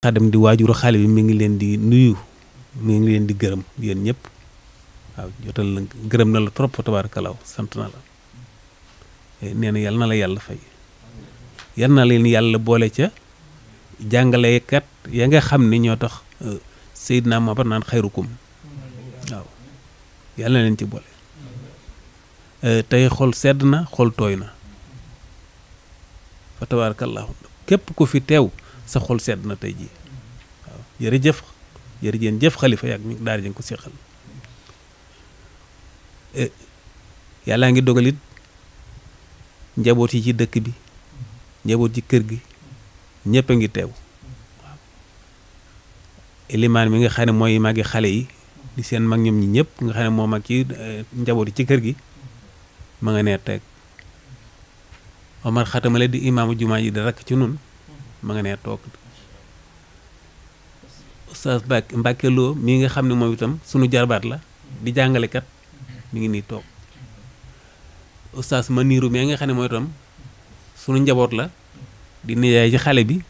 xadam di waajuru xale bi mi ngi leen di nuyu mi ngi leen di gërëm yéen ñëpp waaw jotal la gërëm na la trop fa tabaarakallaa sant na la nee na yal na la yàlla fay yal na leen yàlla boole ca jàngalekat ya nga xam ne ñoo tax Seydina Muhammad naan xayrukum waaw yal na leen ci boole tey xol sedd na xol tooy na fa tabaarakallaa képp ku fi teew sa xol sedd na tey jii waaw jërëjëf xalifa yàgg ñu daal di ko seqal yàllaa ngi dogalit njaboot yi ci dëkk bi njaboot ci kër gi ñëpp a ngi teew waaw elimaan mi nga xam ne mooy magi xale yi di seen mag ñoom ñi ñëpp nga xam ne moo mag ci njaboot yi ci kër gi ma nga nee teeg Omar xatamale di imaamu jumaa ji di rakk ci nun ma nga nee toog Oustaz Mbacke Lo mii nga xam ne moom itam sunu jarbaat la di jàngalekat mi ngi nii toog Oustaz Maniru mii nga xam ne mooy itam sunu njaboot la di nijaay ci xale bi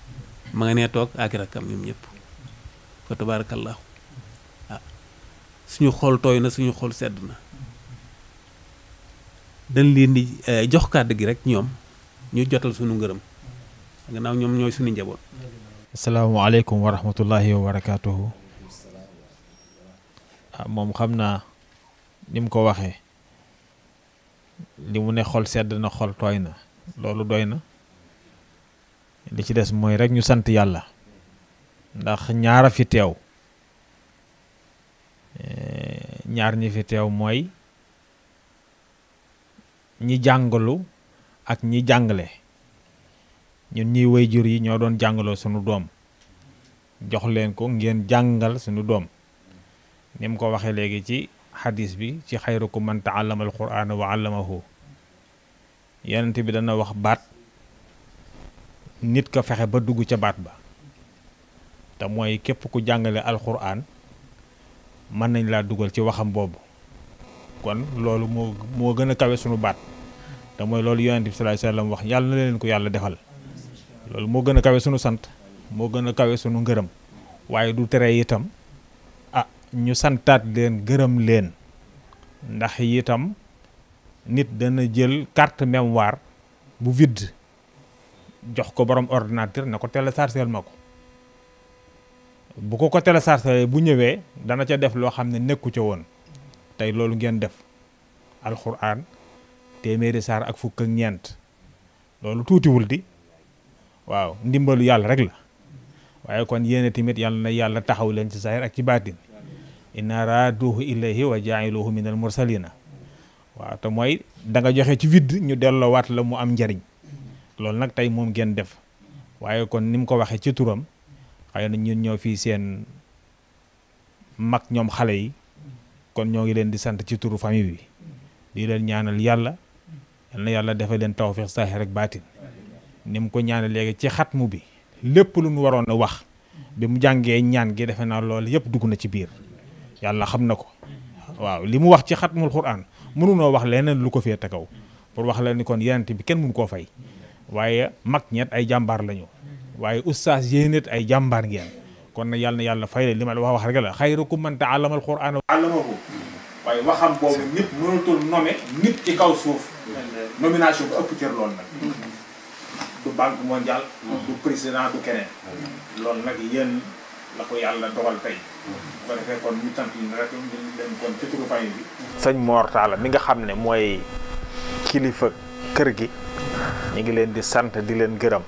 ma nga nee toog ak rakkam ñoom ñëpp fa tabaarakallaahu suñu xol tooy na suñu xol sedd na dañ leen di jox kàddu gi rek ñoom ñu jotal suñu ngërëm gannaaw ñoom ñooy suñu njaboot. asalaamaaleykum wa rahmatullahi wa barakaatuhu. moom xam naa ni mu ko waxee li mu ne xol sedd na xol tooy na loolu doy na li ci des mooy rek ñu sant yàlla ndax ñaara fi teew ñaar ñi fi teew mooy ñi jàngalu ak ñi jàngale ñun ñiy waajur yi ñoo doon jàngaloo sunu doom jox leen ko ngeen jàngal sunu doom ni mu ko waxee léegi ci xadis bi ci xayrukum man taallama alqur'ana wa allamahu yonent bi dana wax baat nit ko fexe ba dugg ca baat ba te mooy képp ku jàngale alqur'an mën nañ laa dugal ci waxam boobu kon loolu moo gën a kawe sunu baat te mooy loolu yonent bi sallallahu alayhi wasallam wax yàlla na leen ko yàlla defal loolu moo gën a kawe sunu sant moo gën a kawe sunu ngërëm waaye du tere itam ñu santaat leen gërëm leen ndax itam nit dana jël carte mémoire bu vide jox ko borom ordinateur na ko téléchargeel ma ko bu ko téléchargé bu ñëwee dana ca def loo xam ne nekku ca woon tey loolu ngeen def alxuraan téeméeri saar ak fukk ak ñeent loolu tuutiwul di waaw ndimbalu yàlla rek la waaye kon yéene tamit yàlla na yàlla taxaw leen ci zahir ak ci baatin inna raaduhu ilayhi wa jaa'iluhu min al mursalina waaw te mooy da nga joxe ci vide ñu delloowaat la mu am njariñ loolu nag tey moom ngeen def waaye kon ni mu ko waxee ci turam xëy na ñun ñoo fii seen mag ñoom xale yi kon ñoo ngi leen di sant ci turu famille bi di leen ñaanal yàlla yal na yàlla defal leen tawfiq zahir ak baatin ni mu ko ñaanal léegi ci xatmu bi lépp lu ñu waroon a wax bi mu jàngee ñaan gi defe naa loolu yëpp dugg na ci biir yàlla xam na ko waaw li mu wax ci xatmul quran mënunoo wax leneen lu ko féete kaw pour wax la ni kon yonent bi kenn mënu koo fay waaye mag ñet ay jàmbaar lañu waaye ustaas yéen it ay jàmbaar ngeen kon nag yàlla na yàlla fay leen li ma la wax rek la xayrukum man ta'allama al-qur'ana wa 'allamahu waaye waxam boobu nit mënatul nommer nit ci kaw suuf nomination bu ëpp cër loolu nag du banque mondiale du président du keneen loolu nag yéen la ko yàlla dogal tey bu ko defee kon ñu tant yi rek ñu leen kon ci turu famille bi sëñ Mor Talla mi nga xam ne mooy kilifa kër gi ñu ngi leen di sant di leen gërëm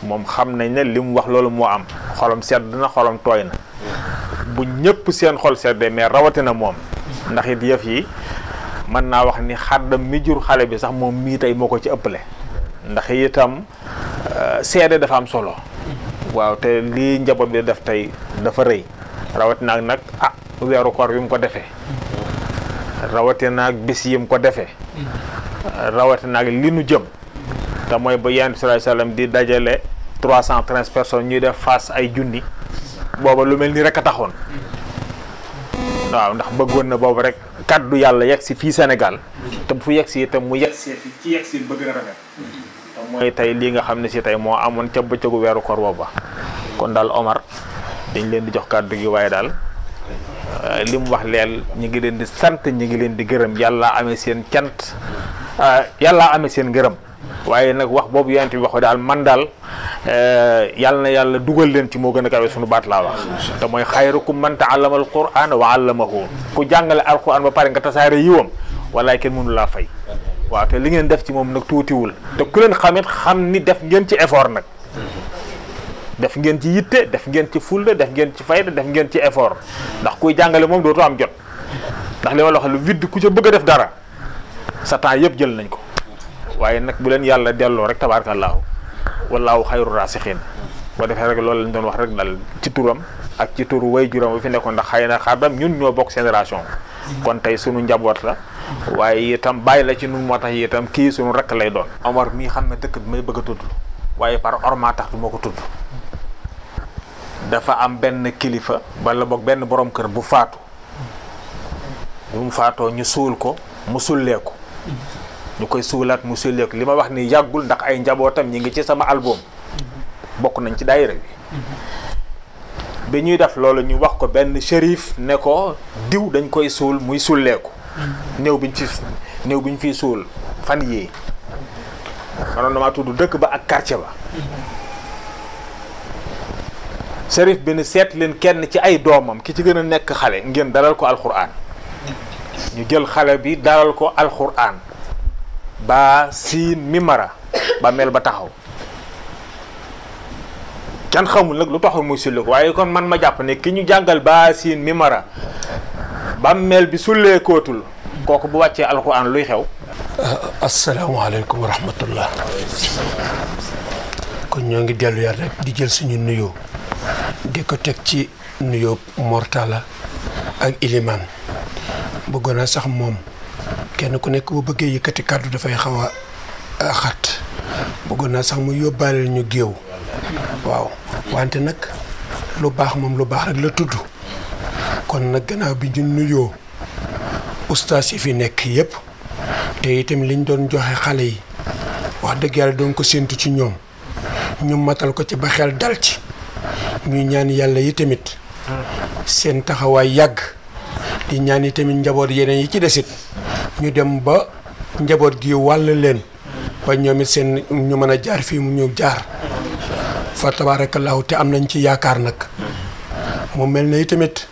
moom xam nañ ne li mu wax loolu moo am xolam sedd na xolam tooy na bu ñëpp seen xol seddee mais rawatina moom ndax it yëf yi mën naa wax ni xaddam mi jur xale bi sax moom mii tey moo ko ci ëppale ndax itam seede dafa am solo waaw te lii njaboot bi def tey dafa rëy rawatina ak nag weeru koor bi mu ko defee rawatina ak bis yi mu ko defee rawatina ak li nu jëm te mooy ba Yonent bi sallallahu alayhi wasallam di dajale 313 personnes ñuy def face ay junni booba lu mel ni rek a taxoon waaw ndax bëggoon na boobu rek kaddu yàlla yegg si fii Sénégal te bu fu yegg si itam mu yegg si ci yegg si bëgg na rafet te mooy tey lii nga xam ne si tey moo amoon ca bëccëgu weeru koor booba kon daal Omar dañ leen di jox kàddu gi waaye daal li mu wax leel ñu ngi leen di sant ñu ngi leen di gërëm yàlla amee seen cant yàlla amee seen gërëm waaye nag wax boobu yonent bi wax daal man daal yàlla na yàlla dugal leen ci moo gën a kawe sunu baat laa wax te mooy xayrukum man ta'allama al-Qur'ana wa 'allamahu ku jàngale alquran ba pare nga tasaare yiwam walaay kenn mënu laa fay waaw te li ngeen def ci moom nag tuutiwul te ku leen xamit xam ni def ngeen ci effort nag def ngeen ci yitte def ngeen ci fulla def ngeen ci fayda def ngeen ci effort ndax kuy jàngale moom dootu am jot ndax li ma la wax lu vide ku ca bëgg a def dara sa temps yëpp jël nañ ko waaye nag bu leen yàlla delloo rek tabaarakallaahu wallaahu xayru raasixiin boo defee rek loolu lañ doon wax rek dal ci turam ak ci turu way juram ba fi nekkoon ndax xëy na xaadam ñun ñoo bokk génération kon tey sunu njaboot la waaye itam bàyyi la ci nun moo tax itam kii sunu rakk lay doon Omar mii xam ne dëkk bi may bëgg a tudd waaye par orma tax du moo ko tudd dafa am benn kilifa wala boog benn borom kër bu faatu bu mu faatoo ñu suul ko mu sulleeku ñu koy suulaat mu sulleeku li ma wax ni yàggul ndax ay njabootam ñi ngi ci sama album bokk nañ ci daayira bi ñuy def loolu ñu wax ko benn shérif ne ko diw dañ koy suul muy sulleeku néew bi ñu fiy suul fan yii manoon damaa tudd dëkk ba ak quartier ba shérif bi ne seet leen kenn ci ay doomam ki ci gën a nekk xale ngeen dalal ko alxuraan ñu jël xale bi dalal ko alxuraan ba siin mimara ba mel ba taxaw kenn xamul nag lu taxul muy sulleeku waaye kon man ma jàpp ne ki ñu jàngal ba siin mimara ba mel bi sulleekootul kooku bu wàccee alxuraan luy xew. asalaamaaleykum wa rahmatullah kon ñoo ngi dellu yar rek di jël suñu nuyoo di ko teg ci nuyoo Mortala ak Iliman bëggoon naa sax moom kenn ku nekk bu bëggee yëkkati kàddu dafay xaw a xat bëggoon naa sax mu yóbbaale ñu géew waaw wante nag lu baax moom lu baax rek la tudd kon nag gannaaw bi ñu nuyoo ustaas yi fi nekk yëpp te itam liñ doon joxe xale yi wax dëgg yàlla doon ko séentu ci ñoom ñu matal ko ci ba xel dal ci ñuy ñaan yàlla yi tamit seen taxawaay yàgg di ñaan yi tamit njaboot yeneen yi ci desit ñu dem ba njaboot gi wàll leen ba ñoom it seen ñu mën a jaar fii mu ñu jaar fa tabaarakallaahu te am nañ ci yaakaar nag mu mel ne tamit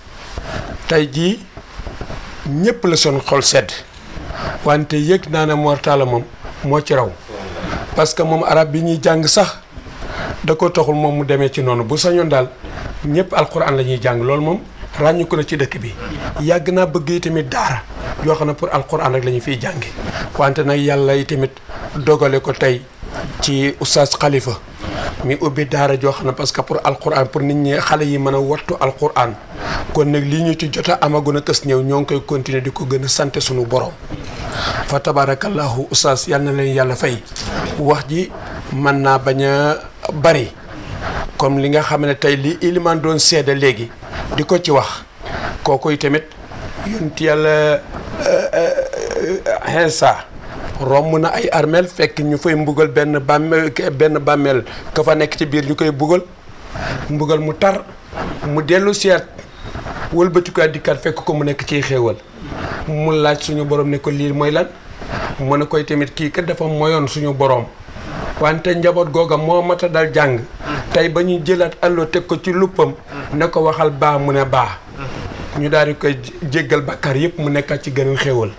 tey jii ñëpp la son xol sedd wante yëg naa ne Mortala moom moo ci raw parce que moom arab bi ñuy jàng sax da ko taxul moom mu demee ci noonu bu sañoon daal ñëpp alquran la ñuy jàng loolu moom ràññu ko na ci dëkk bi yàgg naa bëgg yi tamit daara yoo xam ne pour alquran rek la ñu fiy jànge wante nag yàlla yi tamit dogale ko tey ci oustaz Khalifa mi ubbi daara joo xam ne parce que pour alquran pour nit ñi xale yi mën a wattu alquran kon nag lii ñu ci jot a amagun a kës ñëw ñoo ngi koy continuer di ko gën a sant suñu borom fa tabarakallahu oustaz yal na leen yàlla fay wax ji mën naa bañ a bari comme li nga xam ne tey li Iliman doon seede léegi di ko ci wax kooku tamit yonent yàlla Iisaa romb na ay armeel fekk ñu fay mbugal benn bàmmeel ka fa nekk ci biir ñu koy mbugal mu tar mu dellu seet wëlbatikuwaat dikkaat fekk ko mu nekk ciy xéewal mu laaj suñu borom ne ko lii mooy lan mu ne koy tamit kii kat dafa moyoon suñu borom wante njaboot googa moo mat a dal jàng tey ba ñu jëlaat allo teg ko ci luppam ne ko waxal baa mu ne baa ñu daal di koy jéggal bakkaar yëpp mu nekkaat ci gënal xéewal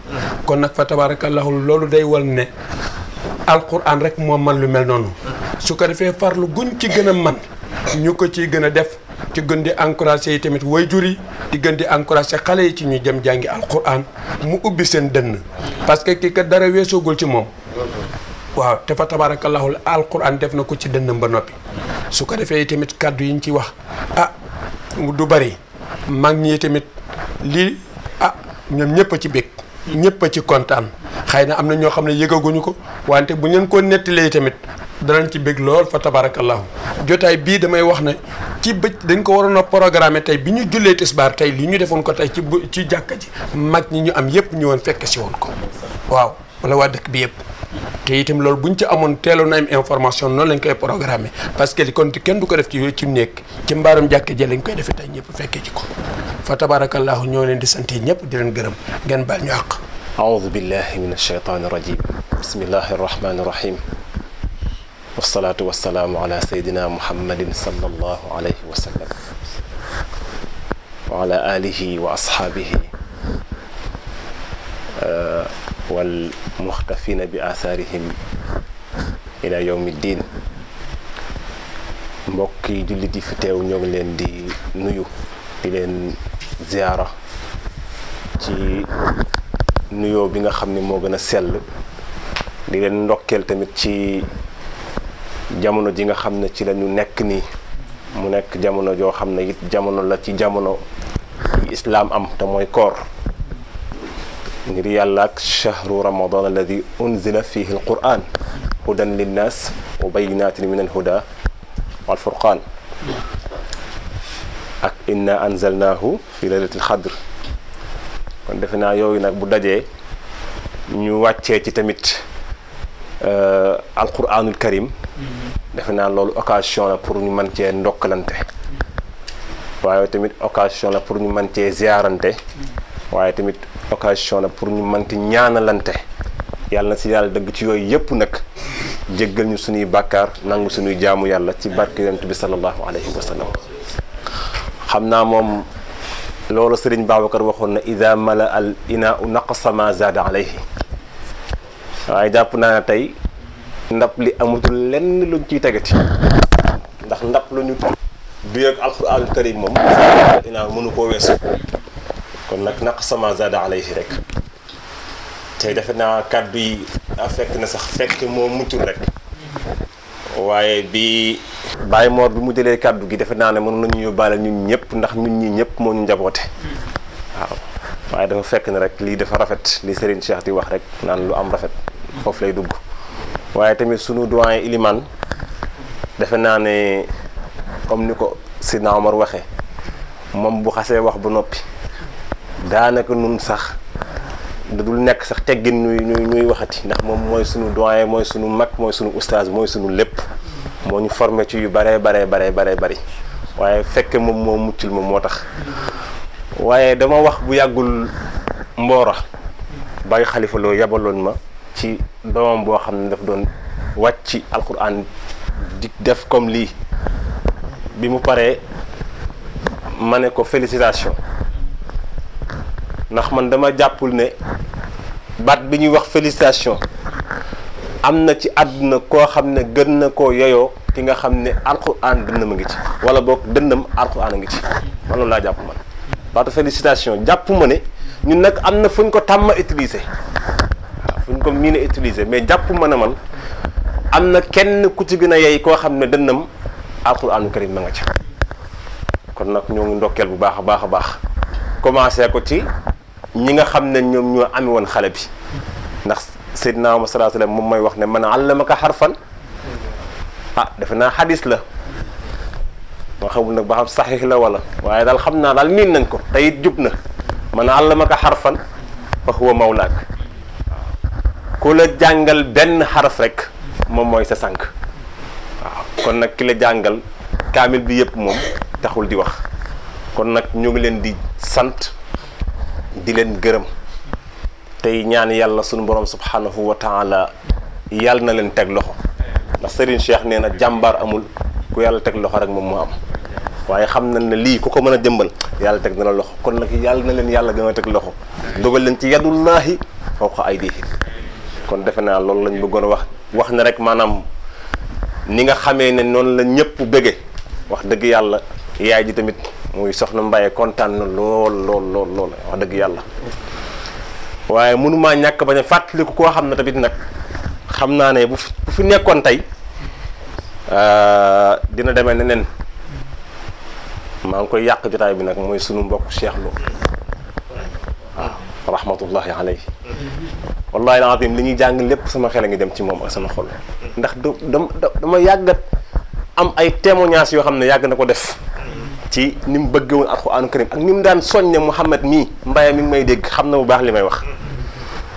kon nag fa tabarakallahu loolu day wal ne alquran rek moo man lu mel noonu su ko defee farlu guñ ci gën a man ñu ko ciy gën a def ci gën di encouragé yi tamit waajur yi di gën di encouragé xale yi ci ñu dem jàngi alquran mu ubbi seen dënn parce que kii kat dara weesoogul ci moom waaw te fa tabarakallahu alquran def na ko ci dënnam ba noppi su ko defee tamit kàddu yi ñu ci wax du bari mag ñi tamit lii ñoom ñëpp a ci bég ñëpp a ci kontaan xëy na am na ñoo xam ne yëgaguñu ko wante bu ngeen ko nettalee tamit danañ ci bég lool fa tabarakallahu jotaay bii damay wax ne ci dañ ko waroon a programmer tey bi ñu jullee tisbaar tey li ñu defoon ko tey ci jàkka ji mag ñi ñu am yëpp ñëwoon fekk si woon ko waaw wala waa dëkk bi yëpp te itam loolu buñ ci amoon teeloon na am information noonu lañ koy programmer parce que li kon kenn du ko def ci nekk ci mbaaram jàkke ji lañ koy defee tey ñëpp fekkee ci ko fa tabarakallahu ñoo leen di sant ñëpp di leen gërëm ngeen baal ñu àq. أعوذ بالله من الشيطان الرجيم بسم الله الرحمن الرحيم والصلاة والسلام على سيدنا محمد صلى الله عليه وسلم وعلى آله وأصحابه والمختفين بآثارهم إلى يوم الدين mbokki jullit yi fi teew ñoo ngi leen di nuyu di leen ziyaara ci nuyoo bi nga xam ne moo gën a sell di leen ndokkeel tamit ci jamono ji nga xam ne ci la ñu nekk nii mu nekk jamono joo xam ne it jamono la ci jamono yi islaam am te mooy koor ngir yàlla ak shahru ramadan alladi unzila fihi alquran hudan linnas wa bayinatin min alhuda wal furqan ak inna anzalnahu fi laylatil xadr kon defe naa yooyu nag bu dajee ñu wàccee ci tamit alquranul karim defe naa loolu occasion la pour ñu mën cee ndokkalante waaye tamit occasion la pour ñu mën cee ziarante waaye tamit occasion la pour ñu mën ci ñaanalante yàlla na si yàlla dëgg ci yooyu yëpp nag jéggal ñu suñuy bàkkaar nangu suñuy jaamu yàlla ci barke yonent bi sallallahu alayhi wa sallam xam naa moom loolu Sëriñ Babacar waxoon na ida mala al ina u naqasa ma zaada alayhi waaye jàpp naa ne tey ndab li amatul lenn luñ ciy tegati ndax ndab lu ñu duy ak alquranul karim moom ina mënu koo weesu kon nag naqasa ma zaada alayhi rek tey defe naa kàddu yi fekk na sax fekk moo muccul rek waaye bi Baye Mor bi mu jëlee kàddu gi defe naa ne mën nañu yóbbaale ñun ñëpp ndax ñun ñi ñëpp moo ñu njaboote waaw waaye dafa fekk ne rek lii dafa rafet li Serigne Cheikh di wax rek naan lu am rafet foofu lay dugg waaye tamit sunu doyen Ilimane defe naa ne comme ni ko Sidna Omar waxee moom bu xasee wax ba noppi daanaka nun sax da dul nekk sax teggin ñuy waxati ndax moom mooy sunu doyen mooy sunu mag mooy sunu oustaz mooy sunu lépp moo ñu formé ci yu bare bari waaye fekke moom moo muccul moom moo tax waaye dama wax bu yàggul Mbora Baye Khalifa Lo yabaloon ma ci doomam boo xam ne daf doon wàcc alquran di def comme lii bi mu paree ma ne ko félicitation ndax man dama jàppul ne baat bi ñuy wax félicitation am na ci àdduna koo xam ne gën na koo yeyoo ki nga xam ne alquran dënnam a ngi ci wala boog dënnam alquran a ngi ci man loolu laa jàpp man baatu félicitation jàpp ma ne ñun nag am na fu ñu ko tàmm utiliser waaw fu ñu ko miin a utiliser mais jàpp ma ne man am na kenn ku ci gën a yey koo xam ne dënnam alquranu karim ma nga ci kon nag ñoo ngi ndokkeel bu baax a baax commencé ko ci ñi nga xam ne ñoom ñoo ami woon xale bi ndax Seydina Muhammad sallallahu alayhi wasallam moom mooy wax ne man allamaka xarfan defe naa xadis la ma xamul nag ba xam saxiix la wala waaye daal xam naa daal miin nañ ko te it jub na man allamaka xarfan fa huwa mawlaak ku la jàngal benn xaraf rek moom mooy sa sànq waaw kon nag ki la jàngal kaamil bi yëpp moom taxul di wax kon nag ñu ngi leen di sant di leen gërëm tey ñaan yàlla sunu borom subhanahu wa taala yàlla na leen teg loxo ndax Serigne Cheikh nee na jàmbaar amul ku yàlla teg loxo rek moom moo am waaye xam nañ ne lii ku ko mën a jëmbal yàlla teg na la loxo kon nag yàlla na leen yàlla gën a teg loxo dogal leen ci yadullahi fawqa aydihi kon defe naa loolu lañ bëggoon a wax na rek maanaam ni nga xamee ne noonu la ñëpp bëgge wax dëgg yàlla yaay ji tamit muy soxna Mbaye kontaan na lool wax dëgg yàlla waaye mënumaa ñàkk bañ a fàttaliku koo xam ne tamit nag xam naa ne bu fi nekkoon tey dina demee neneen maa ngi koy yàq jotaay bi nag mooy sunu mbokk Cheikh Lo waaw rahmatullahi alayhi wallahi alazim li ñuy jàng lépp sama xel a ngi dem ci moom ak sama xol ndax dama yàggat am ay témoignages yoo xam ne yàgg na ko def ci ni mu bëgg woon alxuraanu karim ak ni mu daan soññe Mouhamed mii Mbaye mi ngi may dégg xam na bu baax li may wax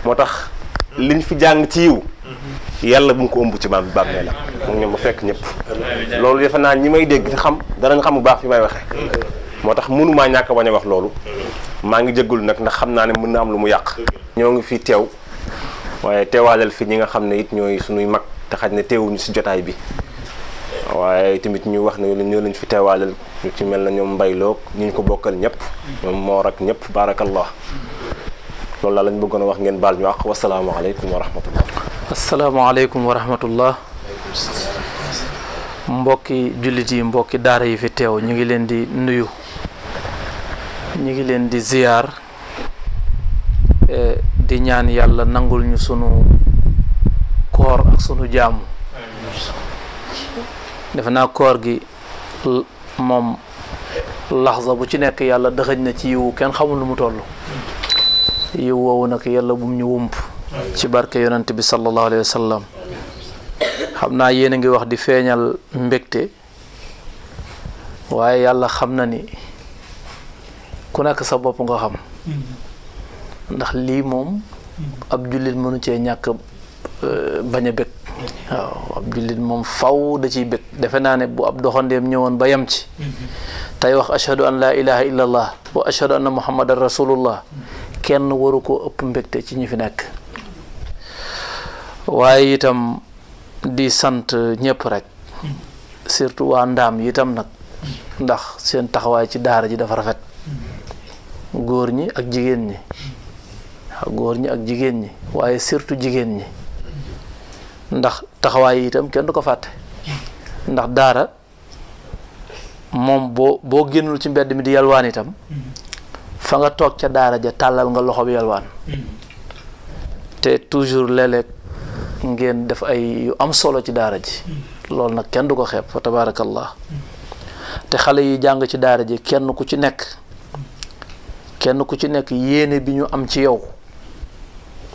moo tax liñ fi jàng ci yiw yàlla bu mu ko ëmb ci bàmmeelam moom ñoom ma fekk ñëpp loolu defe naa ñi may dégg xam danañ xam bu baax fi may waxee moo tax mënumaa ñàkk bañ a wax loolu maa ngi jégalu nag ndax xam naa ne mën na am lu mu yàq ñoo ngi fi teew waaye teewaaleel fi ñi nga xam ne it ñooy suñuy mag te xaj ne teewuñu si jotaay bi waaye tamit ñu wax ne ñoo lañ fi teewaaleel ñu ci mel na ñoom mbayloog ñu ñu ko bokkal ñëpp ñoom moor ak ñëpp barakallah loolu laa lañ bëggoon a wax ngeen baal ñu àq wasalaamaaleykum wa rahmatullah. asalaamaaleykum wa rahmatullah. mbokki jullit yi mbokki daara yi fi teew ñu ngi leen di nuyu ñu ngi leen di ziyaar di ñaan yàlla nangul ñu sunu koor ak sunu jaamu defe naa koor gi moom laxza bu ci nekk yàlla dëxëñ na ci yiwu kenn xamul lu mu toll yiw woowu nag yàlla bum ñu wump ci barke yonent bi sallallahu alayhi wa sallam xam naa yéen a ngi wax di feeñal mbégte waaye yàlla xam na ni ku nekk sa bopp nga xam ndax lii moom ab jullit mënu cee ñàkk bañ a bég waaw ab jullit moom faw da ciy bég defe naa ne bu ab doxandeem ñëwoon ba yem ci tey wax ashhadu an laa ilaha illa allah wa ashhadu anna muhammadan rasulullah kenn waru koo ëpp mbégte ci ñi fi nekk waaye itam di sant ñëpp rek surtout waa ndaam itam nag ndax seen taxawaay ci daara ji dafa rafet góor ñi ak jigéen ñi góor ñi ak jigéen ñi waaye surtout jigéen ñi ndax taxawaay yi itam kenn du ko fàtte ndax daara moom boo génnul ci mbedd mi di yalwaan itam fa nga toog ca daara ja tàllal nga loxo bi yalwaan te toujours léeg-léeg ngeen def ay yu am solo ci daara ji loolu nag kenn du ko xeeb fa tabaarakallah te xale yi jàng ci daara ji kenn ku ci nekk yéene bi ñu am ci yow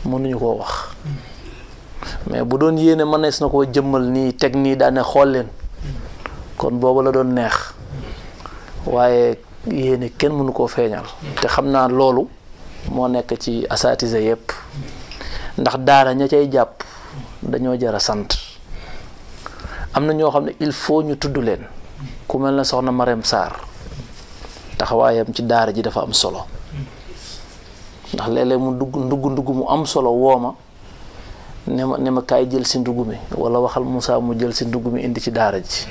mënuñu koo wax mais bu doon yéene mënees na koo jëmmal nii teg nii daane xool leen kon booba la doon neex waaye yéene kenn mënu koo feeñal te xam naa loolu moo nekk ci asatise yépp ndax daara ña cay jàpp dañoo jara sant am na ñoo xam ne il faut ñu tudd leen ku mel ne soxna Marème Sarr taxawaayam ci daara ji dafa am solo ndax léeg-léeg mu ndugg mu am solo wooma ne ma kaay jël si ndugg mi wala waxal Moussa mu jël si ndugg mi indi ci daara ji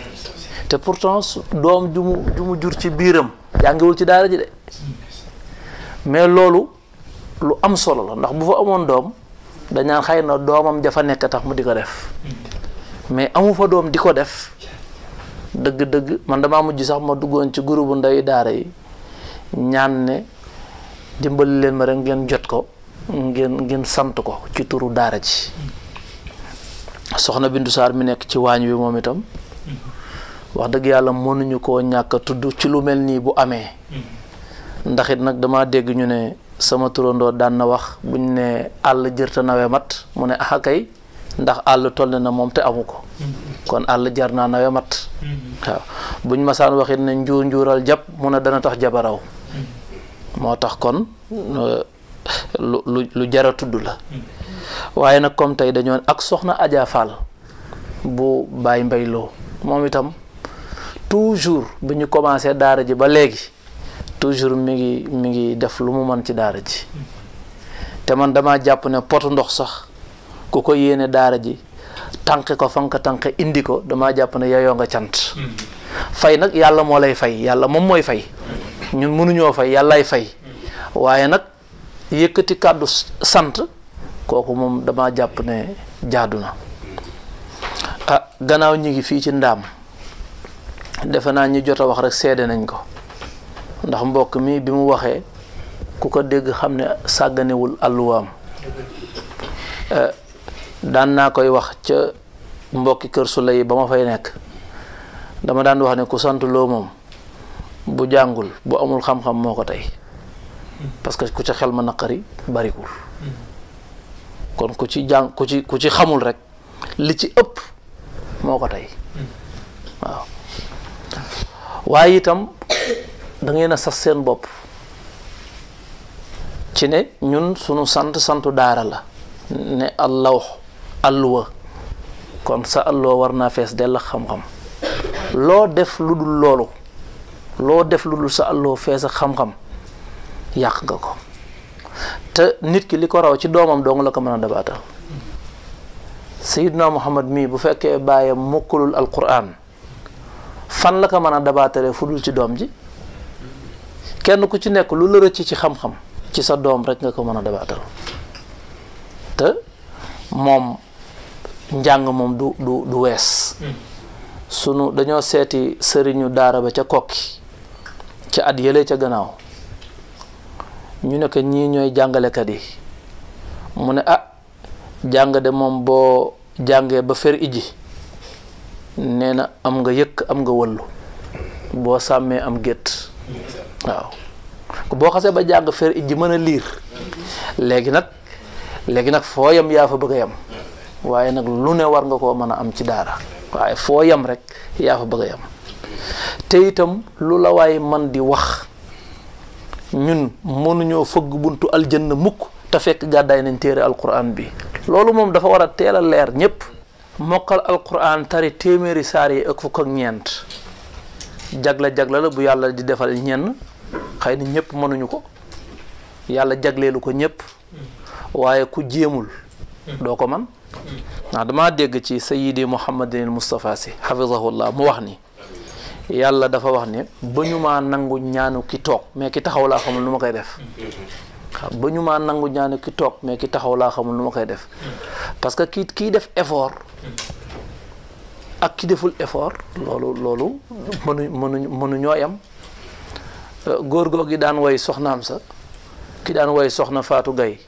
te pourtant doom ju mu jur ci biiram jàngewul ci daara ji de mais loolu lu am solo la ndax bu fa amoon doom dañaan xëy na doomam dafa nekk tax mu di ko def mais amu fa doom di ko def dëgg-dëgg man damaa mujj sax ma duggoon ci groupe ndeyu daara yi ñaan ne dimbali leen ma rek ngeen jot ko ngeen sant ko ci turu daara ji soxna Bindu Sarr mi nekk ci waañ wi moom itam wax dëgg yàlla mënuñu koo ñàkk a tudd ci lu mel nii bu amee ndax it nag dama dégg ñu ne sama turandoo daan na wax buñ ne àll jërta nawe mat mu ne axa kay ndax àll toll na moom te amu ko kon àll jar naa nawe mat waaw buñ masaan waxit ne njuural jàpp mu ne dana tax jabaraw moo tax kon lu jara tudd la waaye nag comme tey dañoo ak soxna Adja Fall bu Baye Mbayloo moom itam toujours bu ñu commencé daara ji ba léegi toujours mi ngi def lu mu mën ci daara ji te man dama jàpp ne potu ndox sax ku ko yéene daara ji tànqe ko fanka tànqe indi ko dama jàpp ne yayoo nga cant fay nag yàlla moo lay fay yàlla moom mooy fay ñun mënuñoo fay yàllaay fay waaye nag yëkkati kàddu sant kooku moom dama jàpp ne jaadu na gannaaw ñi ngi fii ci ndaam defe naa ñi jot a wax rek seede nañ ko ndax mbokk mi bi mu waxee ku ko dégg xam ne sàgganewul àlluwaam daan naa koy wax ca mbokki kër su lay ba ma fay nekk dama daan wax ne ku sant loo moom bu jàngul bu amul xam-xam moo ko tey parce que ku ci xel ma naqari barikul kon ku ci jàng ku ci xamul rek li ci ëpp moo ko tey waaw waaye itam da ngeen a sas seen bopp ci ne ñun sunu santu daara la ne allawx alluwa kon sa alluwa war naa fees dell xam-xam loo def lu dul loolu loo def lu dul sa alluwa fees ak xam-xam yàq nga ko te nit ki li ko raw ci doomam dong la ko mën a dabaatal Sayyidna Muhammad mii bu fekkee bàyyam mokkulul alquran fan la ko mën a dabaatalee fu dul ci doom ji kenn ku ci nekk lu la rëcc ci xam-xam ci sa doom rek nga ko mën a dabaatal te moom njàng moom du wees sunu dañoo seeti sëriñu daara ba ca kokki ca at yële ca gannaaw ñu ne ko ñii ñooy jàngalekat yi mu ne jàng de moom boo jàngee ba fer iji nee na am nga yëkk am nga wëllu boo sàmmee am gétt waaw boo xasee ba jàng fer iji mën a liir léegi nag foo yem yaa fa bëgg a yem waaye nag lu ne war nga koo mën a am ci daara waaye foo yem rek yaa fa bëgg a yem te itam lu la waay man di wax ñun mënuñoo fëgg buntu aljanna mukk te fekk gàddaay nañ téere alquran bi loolu moom dafa war a teel a leer ñépp mokkal alquran tari téeméeri saar yi ak fukk ak ñeent jagla la bu yàlla di defal ñenn xëy na ñépp mënuñu ko yàlla jagleelu ko ñépp waaye ku jéemul doo ko man ndax damaa dégg ci sayidi muhammadinil mustafa si hafizahullah mu wax ni yàlla dafa wax ne ba ñu maa nangu ñaanu ki toog mais ki taxaw laa xamul nu ma koy def ba ñu maa nangu ñaanu ki toog mais ki taxaw laa xamul nu ma koy def parce que kii def effort ak ki deful effort loolu mënu ñoo yam góor googi daan way soxnaam sa ki daan way soxna Faatu Gay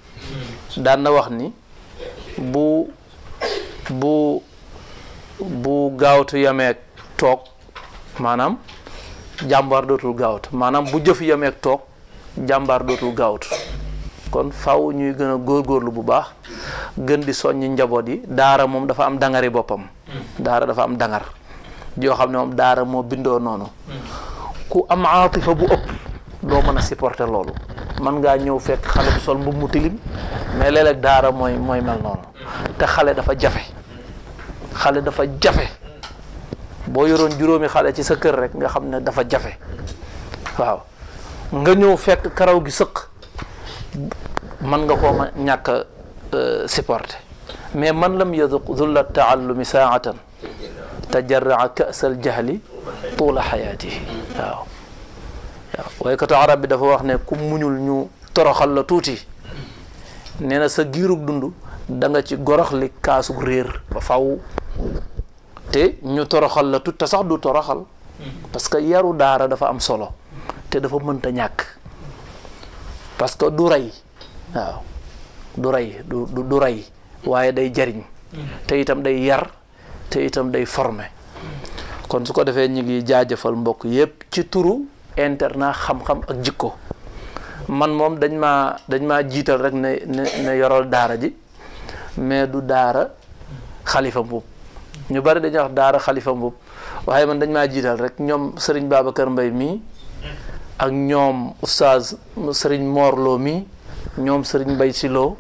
daan na wax ni bu gaawtu yameek toog maanaam jàmbaar dootul gaawtu maanaam bu jëf yameek toog jàmbaar dootul gaawtu kon faw ñuy gën a góorgóorlu bu baax gën di soññi njaboot yi daara moom dafa am dangari boppam daara dafa am dangar joo xam ne moom daara moo bindoo noonu ku am aatifa bu ëpp doo mën a supporter loolu man ngaa ñëw fekk xale bu sol mbubb mu tilim mais léeg-léeg daara mooy mel noonu te xale dafa jafe boo yoroon juróomi xale ci sa kër rek nga xam ne dafa jafe waaw nga ñëw fekk karaw gi sëq man nga koo ma ñàkk supporter mais man lam yaduq zulla taallumi saatan tajarraa kasal jahli tuula xayaatihi waaw waykatu arab bi dafa wax ne ku muñul ñu toroxal la tuuti nee na sa giirug dund da nga ci goroxli kaasug réer ba faw te ñu toroxal la tuuti te sax du toroxal parce que yaru daara dafa am solo te dafa mënta ñàkk parce que du rey waaw du rey waaye day jariñ te itam day yar te itam day former kon su ko defee ñu ngi jaajëfal mbokk yépp ci turu internat xam-xam ak jikko man moom dañ maa jiital rek ne yoral daara ji mais du daara xalifa mbub ñu bari dañuy wax daara xalifa mbub waaye man dañ maa jiital rek ñoom Serigne Babacar Mbaye mii ak ñoom oustaz Serigne Morlo mii ñoom Serigne Mbaye Silo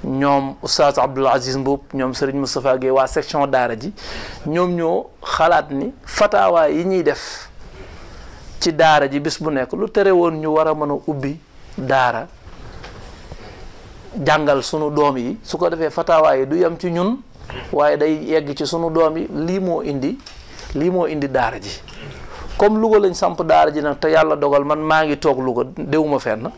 ñoom oustaz Abdoul Aziz Mbub ñoom Serigne Moustapha Gueye waa section daara ji ñoom ñoo xalaat ni fatawaa yi ñuy def ci daara ji bis bu nekk lu tere woon ñu war a mën a ubbi daara jàngal sunu doom yi su ko defee fatawaa yi du yem ci ñun waaye day yegg ci sunu doom yi lii moo indi daara ji comme Louga lañ samp daara ji nag te yàlla dogal man maa ngi toog Louga déwuma fenn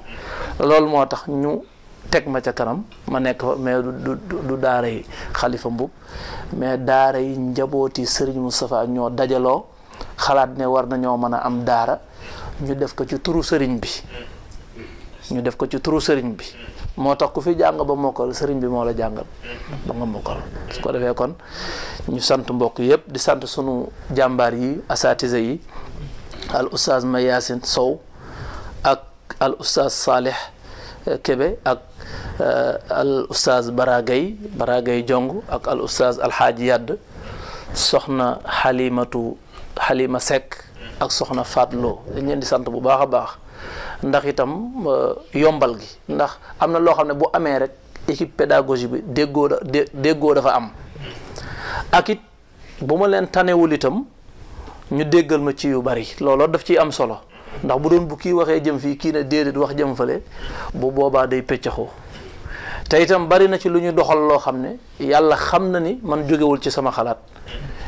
loolu moo tax ñu teg ma ca kanam ma nekk fa mais du daara yi xalifa mbub mais daara yi njabooti Serigne Moustapha ñoo dajaloo xalaat ne war nañoo mën a am daara ñu def ko ci turu sëriñ bi moo tax ku fi jàng ba mokkal sëriñ bi moo la jàngal ba nga mokkal su ko defee kon ñu sant mbokk yépp di sant sunu jàmbaar yi asatise yi al oustaz Mayasin Sow ak al oustaz Saleh Kebe ak al oustaz Baragay Jong ak al oustaz Alxaaji Yadd soxna Halima Seck ak soxna Fatlo dañ leen di sant bu baax a baax ndax itam yombal gi ndax am na loo xam ne bu amee rek équipe pédagogique bi déggoo dafa am ak it bu ma leen tanewul itam ñu déggal ma ci yu bari looloo daf ciy am solo ndax bu doon bu kii waxee jëm fii kii ne déedéet wax jëm fale bu boobaa day pëccaxoo te itam bari na ci lu ñu doxal loo xam ne yàlla xam na ni man jógewul ci sama xalaat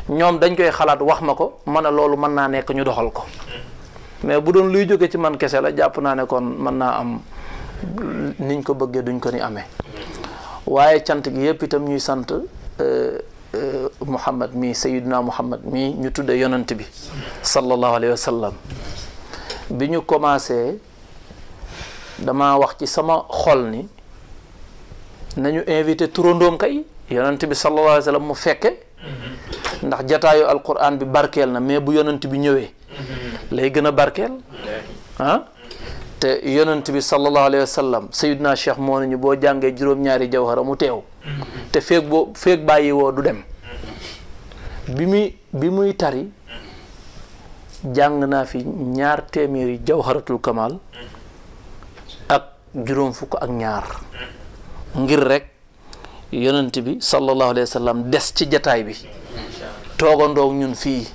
ñoom dañ koy xalaat wax ma ko man a loolu mën naa nekk ñu doxal ko mais bu doon luy jóge ci man kese la jàpp naa ne kon mën naa am niñ ko bëggee duñ ko ni amee waaye cant gi yépp itam ñuy sant Muhammad mi Sayyidina Muhammad mi ñu tudde yonent bi sallallahu alayhi wa sallam bi ñu commencé dama wax ci sama xol ni nañu invité turandoom kay yonent bi sallallahu alayhi wa sallam mu fekke ndax jataayu alquran bi barkeel na mais bu yonent bi ñëwee lay gën a barkeel ah te yonent bi sallallahu alayhi wa sallam Sayyidina Cheikh moo nañu boo jàngee juróom-ñaari jawhara mu teew te feeg bàyyi woo du dem bi muy tari jàng naa fi 2 téeméeri jawharatul kamal ak juróom fukk ak ñaar ngir rek yonent bi sallallahu alayhi wa sallam des ci jataay bi toogandoog ñun fii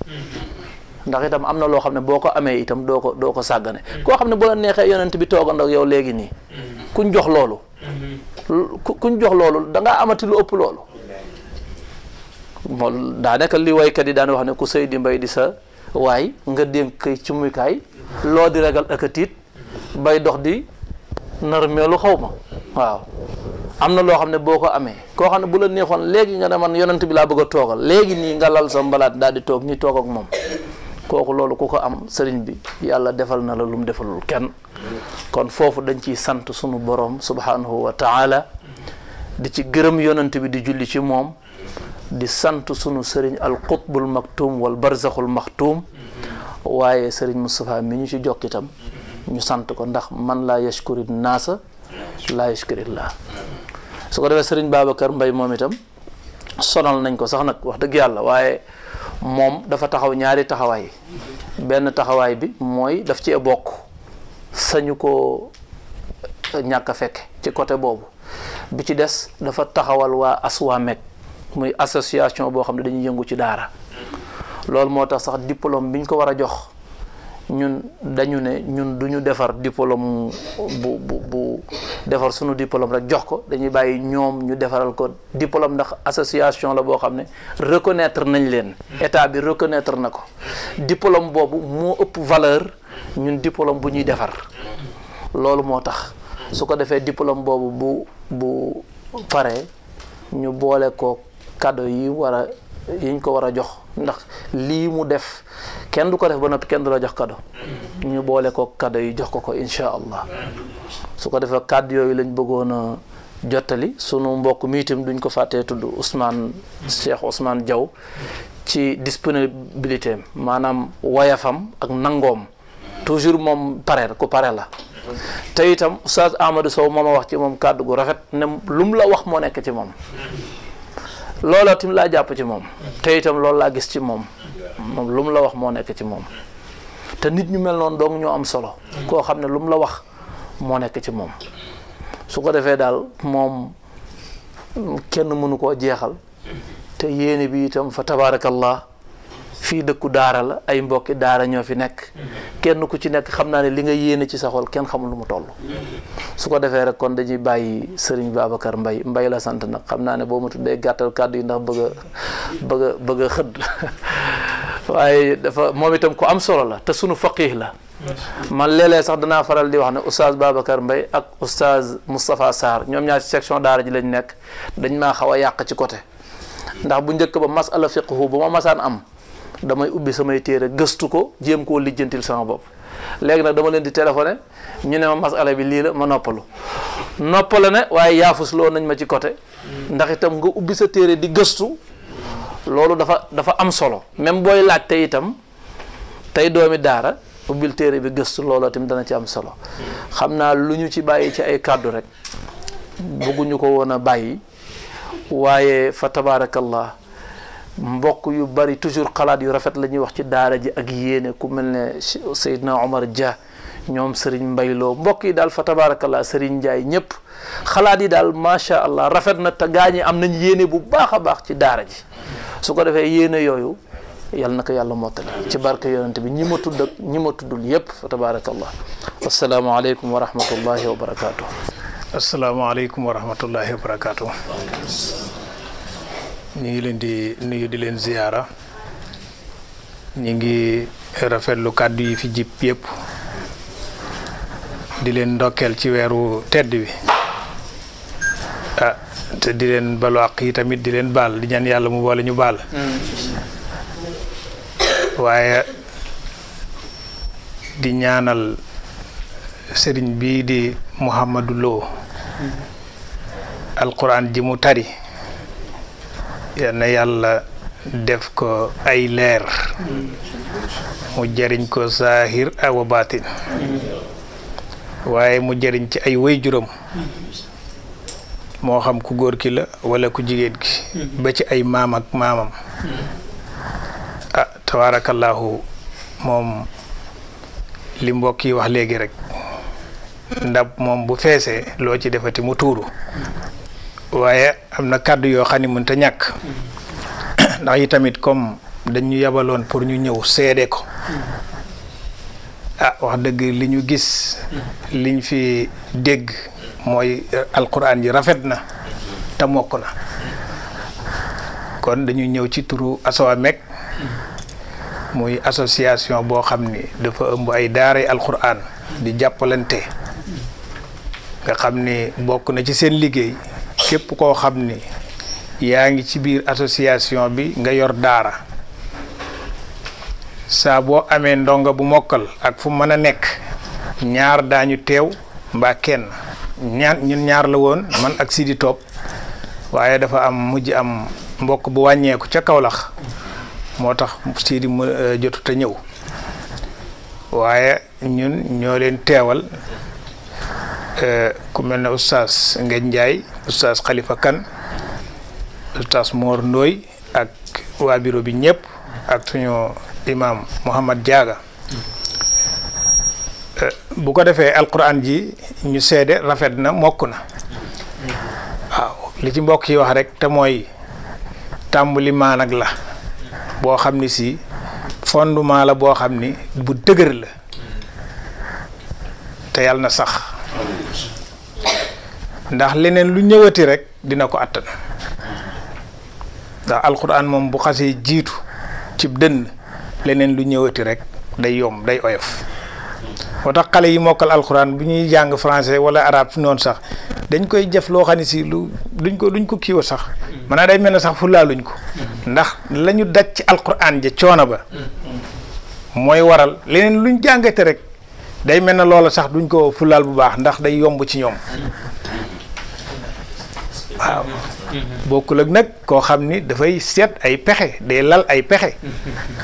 ndax itam am na loo xam ne boo ko amee itam doo ko sàggane koo xam ne bu la neexee yonent bi toogandoog yow léegi nii kuñ jox loolu da ngaa amati lu ëpp loolu moom daanaka li waykat yi daan wax ne ku sëy di mbay di sa waay nga dénk koy ci muykaay loo di ragal ak a tiit bay dox di nar meelu xaw ma waaw am na loo xam ne boo ko amee koo xam ne bu la neexoon léegi nga ne man yonent bi laa bëgg a toogal léegi nii nga lal sa mbalaat daal di toog ñi toog ak moom kooku loolu ku ko am sëriñ bi yàlla defal na la lu mu defalul kenn kon foofu dañ ciy sant sunu borom subhanahu wa taala di ci gërëm yonent bi di julli ci moom di sant sunu sëriñ al qutbul maktum wal barzaxul maxtum waaye sëriñ Moustapha mi ñu ci jokk itam ñu sant ko ndax man laa yashkuri naasa laa yashkurillah su ko defee sëriñ Babacar Mbaye moom itam sonal nañ ko sax nag wax dëgg yàlla waaye moom dafa taxaw ñaari taxawaay benn taxawaay bi mooy daf ci bokk sañu ko ñàkk a fekke ci côté boobu bi ci des dafa taxawal waa ASWAMEG muy association boo xam ne dañuy yëngu ci daara loolu moo tax sax diplôme bi ñu ko war a jox ñun dañu ne ñun du ñu defar diplôme bu defar sunu diplôme rek jox ko dañuy bàyyi ñoom ñu defaral ko diplôme ndax association la boo xam ne reconnaître nañ leen état bi reconnaître na ko diplôme boobu moo ëpp valeur ñun diplôme bu ñuy defar loolu moo tax su ko defee diplôme boobu bu paree ñu boole ko cadeau yi yiñ ko war a jox ndax lii mu def kenn du ko def ba noppi kenn du la jox cadeau ñu boole ko cadeau yi jox ko insha allah su ko defee kàddu yooyu lañ bëggoon a jottali sunu mbokk mi itam duñ ko fàttee tudd Cheikh Ousmane Diaw ci disponibilité maanaam wayafam ak nangoom toujours moom ku pare la te itam Oustaz Amadou Sow moo ma wax ci moom kàddu gu rafet ne lu mu la wax moo nekk ci moom looloo tim laa jàpp ci moom te itam loolu laa gis ci moom lu mu la wax moo nekk ci moom te nit ñu mel noonu dong ñoo am solo koo xam ne lu mu la wax moo nekk ci moom su ko defee daal moom kenn mënu koo jeexal te yéene bi itam fa tabaarakallah fii dëkku daara la ay mbokki daara ñoo fi nekk kenn ku ci nekk xam naa ne li nga yéene ci sa xol kenn xamul lu mu toll su ko defee rek kon dañuy bàyyi Serigne Babacar Mbaye la sant nag xam naa ne boo ma tuddee gàttal kàddu yi ndax bëgg a xëdd waaye dafa moom itam ku am solo la te sunu faqih la man léeg-léeg sax danaa faral di wax ne oustaz Babacar Mbaye ak oustaz Moustapha Sarr ñoom ñaar ci section daara ji lañ nekk dañ maa xaw a yàq ci côté ndax bu njëkk ba masala fiqhu bu ma masaan am damay ubbi samay téere gëstu ko jéem koo lijjantil sama bopp léegi nag dama leen di téléphoné ñu ne ma masala bi lii la ma noppale ne waaye yaafus loo nañ ma ci côté ndax itam nga ubbi sa téere di gëstu loolu dafa am solo même booy laaj te itam tey doomi daara ubbil téere bi gëstu looloo itam dana ci am solo xam naa lu ñu ci bàyyi ci ay kàddu rek bëgguñu ko woon a bàyyi waaye fa tabaarakallah mbokk yu bari toujours xalaat yu rafet la ñuy wax ci daara ji ak yéene ku mel ne Seydina Omar Dia ñoom Serigne Mbayloo mbokk yi daal fa tabarakallah Serigne Ndiaye ñëpp xalaat yi daal macha allah rafet na te gaañi am nañ yéene bu baax a baax ci daara ji su ko defee yéene yooyu yal na ko yàlla mottali ci barke yonente bi ñi ma tudd ak ñi ma tuddul yëpp fa tabarakallah asalaamaaleykum wa rahmatullahi wa barakaatu. asalaamaaleykum wa rahmatullahi wa barakaatu. ñu ngi leen di nuyu di leen ziyaara ñu ngi rafetlu kàddu yi fi jib yëpp di leen ndokkeel ci weeru tedd bi te di leen balu àq yi tamit di leen baal di ñaan yàlla mu boole ñu baal waaye di ñaanal sëriñ bii di Mouhamadou Lo alquran ji mu tari yal na yàlla def ko ay leer mu jëriñ ko zahir awa batin waaye mu jëriñ ci ay waajuram moo xam ku góor ki la wala ku jigéen ki ba ci ay maam ak maamam tabarakallahu moom li mbokk yi wax léegi rek ndab moom bu feesee loo ci defati mu tuuru waaye am na kàddu yoo xam ne mënta ñàkk ndax yi tamit comme dañu yabaloon pour ñu ñëw seede ko wax dëgg li ñu gis liñ fi dégg mooy alquran ji rafet na te mokk na kon dañuy ñëw ci turu Asawamek muy association boo xam ni dafa ëmb ay daaray alquran di jàppalante nga xam ni bokk na ci seen liggéey képp koo xam ni yaa ngi ci biir association bi nga yor daara saa boo amee ndongo bu mokkal ak fu mën a nekk ñaar daañu teew mbaa kenn ñun ñaar la woon man ak Sidi Top waaye dafa am mujj am mbokk bu wàññeeku ca Kaolack moo tax Sidi mu jotut a ñëw waaye ñun ñoo leen teewal ku mel ne oustaz Ngeen Ndiaye oustaz Khalifa Kane oustaz Mor Ndoy ak waa bureau bi ñëpp ak suñu imam Mouhamad Diaga bu ko defee alquran ji ñu seede rafet na mokk na waaw li ci mbokk yi wax rek te mooy tàmbali maan ak la boo xam ni si fondement la boo xam ni bu dëgër la te yàlla na sax ndax leneen lu ñëwati rek dina ko attan ndax alquran moom bu xasee jiitu ci dënn leneen lu ñëwati rek day yomb day oyof moo tax xale yi mokkal alquran bu ñuy jàng français wala arabe fi noonu sax dañ koy jëf loo xam ne si lu duñ ko kiiwa sax maanaam day mel ne sax fulaaluñ ko ndax la ñu daj ci alquran ja coono ba mooy waral leneen luñ jàngate rek day mel ne loola sax duñ ko fulaal bu baax ndax day yomb ci ñoom waaw bokkul ak nag koo xam ni dafay seet ay pexe day lal ay pexe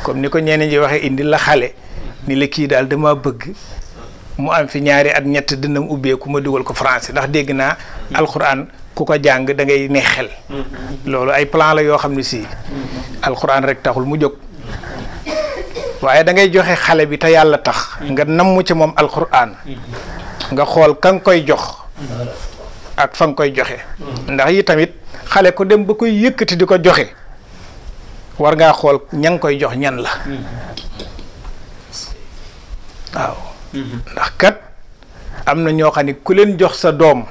comme ni ko ñeneen ñi waxee indi la xale ni la kii daal dama bëgg mu am fi ñaari at ñett dënnam ubbeeku ma dugal ko français ndax dégg naa alxuraan ku ko jàng da ngay neex xel loolu ay plan la yoo xam ne si alxuraan rek taxul mu jóg waaye da ngay joxe xale bi te yàlla tax nga namm ci moom alxuraan nga xool ka nga koy jox ak fa nga koy joxe ndax yi tamit xale ko dem ba koy yëkkati di ko joxe war ngaa xool ña nga koy jox ñan la waaw ndax kat am na ñoo xam ne ku leen jox sa doom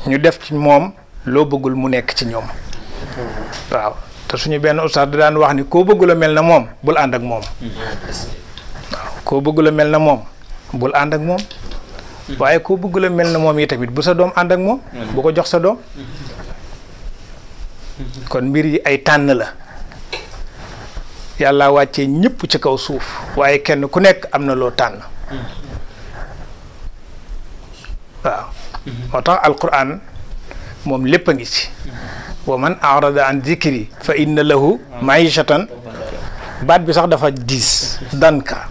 ñu def ci moom loo bëggul mu nekk ci ñoom waaw te suñu benn ustaas da daan wax ni koo bëggul a mel na moom bul ànd ak moom waaw koo bëggul a mel na moom bul ànd ak moom waaye koo bëggul a mel na moom yi tamit bu sa doom ànd ak moom bu ko jox sa doom kon mbir yi ay tànn la yàlla wàccee ñëpp ci kaw suuf waaye kenn ku nekk am na loo tànn waaw moo tax alquran moom lépp a ngi ci wa man arada an zikri fa inna lahu maishatan baat bi sax dafa diis danka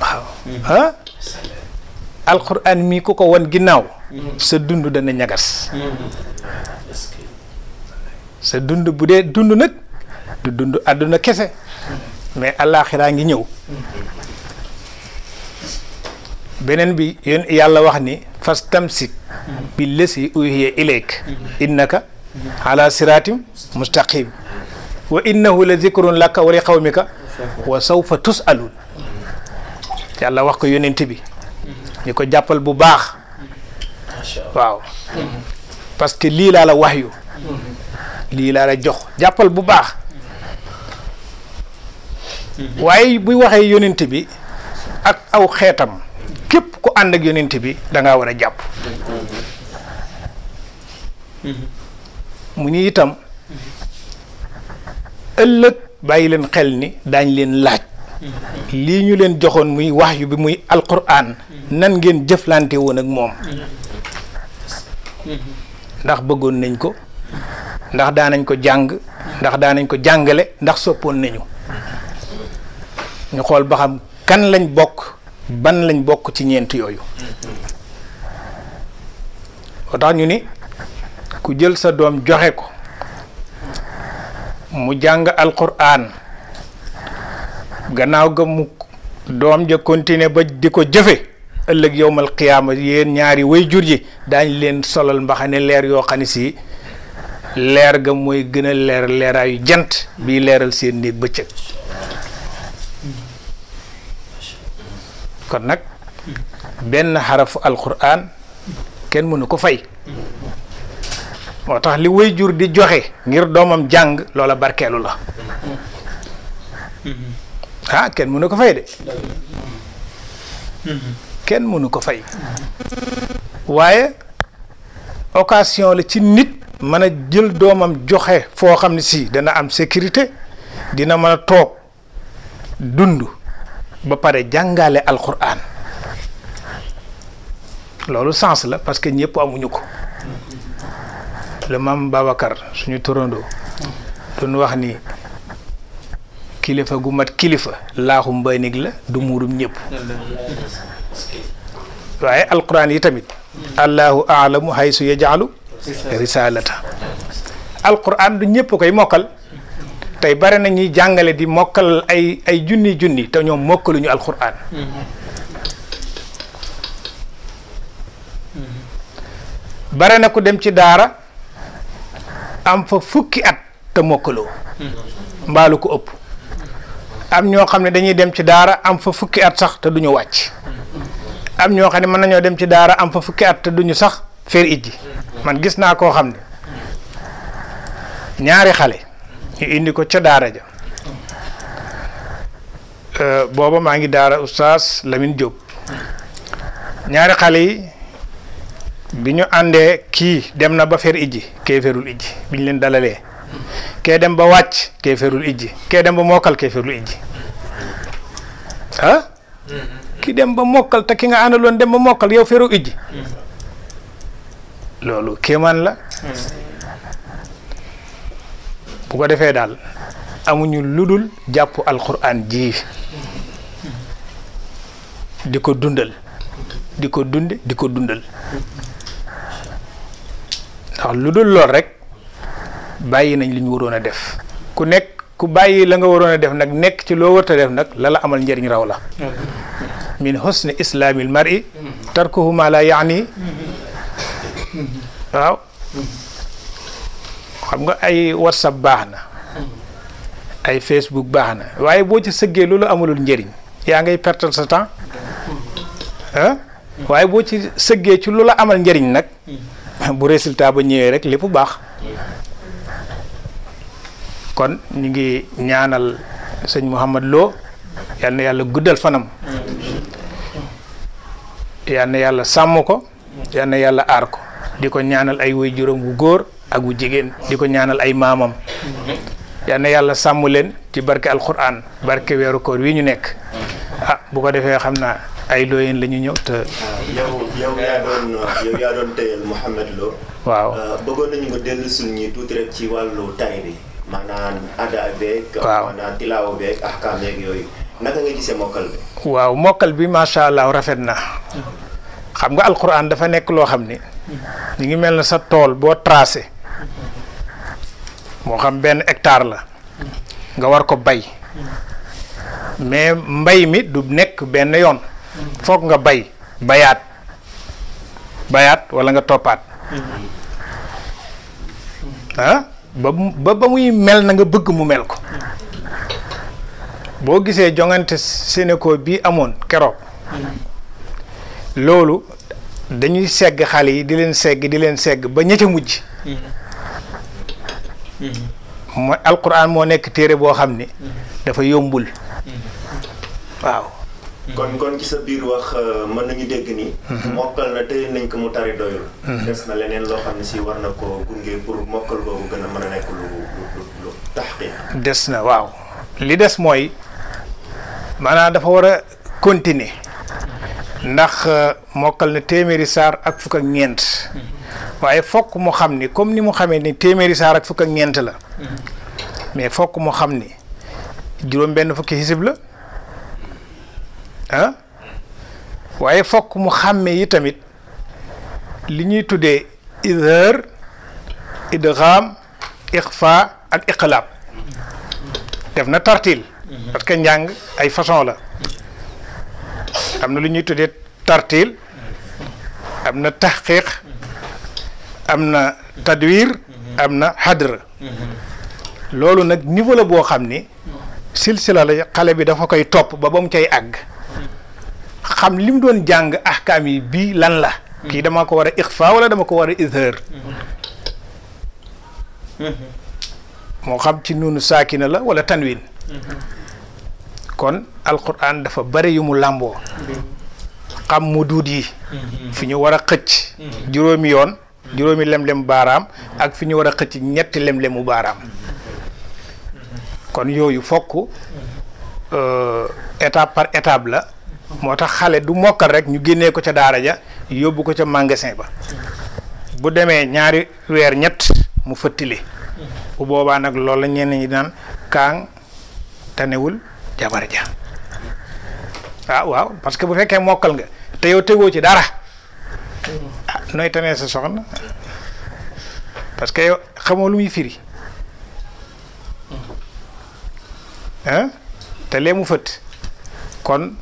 waaw ah alquran mi ku ko won ginnaaw sa dund dana ñagas sa dund bu dee dund nag du dund àdduna kese mais àllaaxiraa ngi ñëw beneen bi yéen yàlla wax ni fastamsik bi lesi uhiya ilayk innaka ala siratim mustaqim wa innahu la zikrun laka wa li qawmika wa sawfa tusalun yàlla wax ko yonent bi ñu ko jàppal bu baax waaw parce que lii laa la wax yu lii laa la jox jàppal bu baax waaye buy waxee yonent bi ak aw xeetam képp ku ànd ak yonent bi da ngaa war a jàpp mu ni itam ëllëg bàyyi leen xel ni daañ leen laaj lii ñu leen joxoon muy wahyu bi muy alquran nan ngeen jëflante woon ak moom ndax bëggoon nañ ko ndax daanañ ko jàng ndax daanañ ko jàngale ndax soppoon nañu ñu xool ba xam kan lañ bokk ban lañ bokk ci ñeent yooyu moo tax ñu ni ku jël sa doom joxe ko mu jàng alquran gannaaw ga mu doom ja continuer ba di ko jëfe ëllëg yowmal qiyaama yéen ñaari way jur yi daañ leen solal mbaxane leer yoo xam ne si leer ga mooy gën a leer leeraayu jant bii leeral seen néeg bëccëg kon nag benn xarafu alquran kenn mënu ko fay moo tax li way jur di joxe ngir doomam jàng loola barkeelu la kenn mënu ko fay de kenn mënu ko fay waaye occasion la ci nit mën a jël doomam joxe foo xam ne si dana am sécurité dina mën a toog dund ba pare jàngale alquran loolu sens la parce que ñëpp amuñu ko le maam Babacar suñu torondoo doon wax ni kilifa gu mat kilifa laaxu mbaynig la du muurum ñëpp waaye alquran yi tamit allahu aalamu haysu yaj'alu risalata alquran du ñëpp koy mokkal tey bare na ñuy jàngale di mokkal ay junni te ñoom mokkaluñu alquran bare na ku dem ci daara am fa fukki at te mokkaloo mbaalu ko ëpp am ñoo xam ne dañuy dem ci daara am fa fukki at sax te duñu wàcc am ñoo xam ne mën nañoo dem ci daara am fa fukki at te duñu sax fer ijji man gis naa koo xam ne ñaari xale ñu indi ko ca daara ja booba maa ngi daara oustaz Lamine Diop ñaari xale yi bi ñu àndee kii dem na ba fer ijji kee ferul ijji bi ñu leen dalalee kee dem ba wàcc kee ferul ijji kee dem ba mokkal kee ferul ijji ki dem ba mokkal te ki nga àndaloon dem ba mokkal yow ferul ijji loolu kéemaan la bu ko defee daal amuñu ludul jàpp alquran ji di ko dundal di ko dunde di ko dundal ndax lu dul lool rek bàyyi nañ li ñu waroon a def ku nekk ku bàyyi la nga waroon a def nag nekk ci loo warta def nag la la amal njëriñ raw la min husni islaamil mar'i tarkuhu ma la yaani waaw xam nga ay whatsapp baax na ay facebook baax na waaye boo ci sëggee loolu amulul njëriñ yaa ngay perte sa temps waaye boo ci sëggee ci lu la amal njëriñ nag bu résultat ba ñëwee rek lépp baax kon ñu ngi ñaanal sëñ Mouhamad Lo yal na yàlla guddal fanam yal na yàlla sàmm ko yal na yàlla aar ko di ko ñaanal ay waajuram wu góor ak wu jigéen di ko ñaanal ay maamam yal na yàlla sàmm leen ci barke alquran barke weeru koor wi ñu nekk bu ko defee xam naa ay looyeen la ñu ñëw te. yow yaa doon tëyal Mouhamad Lo. waaw bëggoon nañu nga dellu sul ñi tuuti rek ci wàllu tari bi maanaam ada beeg. waaw maanaam tilaawa beeg ahkaam beeg yooyu naka nga gisee mokkal bi. waaw mokkal bi macha allah rafet na xam nga alquran dafa nekk loo xam ni ñu ngi mel na sa tool boo tracé moo xam benn hectare la nga war ko bay mais mbay mi du nekk benn yoon foog nga bay bayaat wala nga toppaat ba muy mel na nga bëgg mu mel ko boo gisee jongante Sénégal bii amoon keroog loolu dañuy segg xale yi di leen segg ba ña ca mujj mooy alquran moo nekk téere boo xam ni dafa yombul waaw kon ci sa biir wax mën nañu dégg ni mokkal na téye nañ ko mu tari doyul des na leneen loo xam ne si war na ko gunge pour mokkal boobu gën a mën a nekk lu taxqiq des na waaw li des mooy maanaam dafa war a continuer ndax mokkal na téeméeri saar ak fukk ak ñeent waaye fokk mu xam ni comme ni mu xamee ni téeméeri saar ak fukk ak ñeent la mais fokk mu xam ni juróom benn fukki xisib la waaye fokk mu xàmmee yi tamit li ñuy tuddee izhar idgham ikhfa ak iqlab def na tartil parce que njàng ay façon la am na lu ñuy tuddee tartil am na tahqiq am na tadwir am na hadr loolu nag niveau la boo xam ni silsila la xale bi dafa koy topp ba mu cay àgg xam li mu doon jàng ahkaam yi bii lan la kii dama ko war a ikhfa wala dama ko war a izhar moo xam ci nuunu saakina la wala tanwin kon alquran dafa bari yu mu làmboo xam mu duud yi fi ñu war a xëcc juróomi yoon juróomi lem-lem baaraam ak fi ñu war a xëcc ñetti lem-lemu baaraam kon yooyu fokk étape par étape la moo tax xale du mokkal rek ñu génnee ko ca daara ja yóbbu ko ca magasin ba bu demee ñaari weer ñett mu fëttile bu boobaa nag loolu la ñenn ñi naan kaang tanewul jabar ja waaw parce que bu fekkee mokkal nga te yow tegoo ci dara nooy tanee sa soxna parce que yow xamoo lu muy firi te lee mu fëtt kon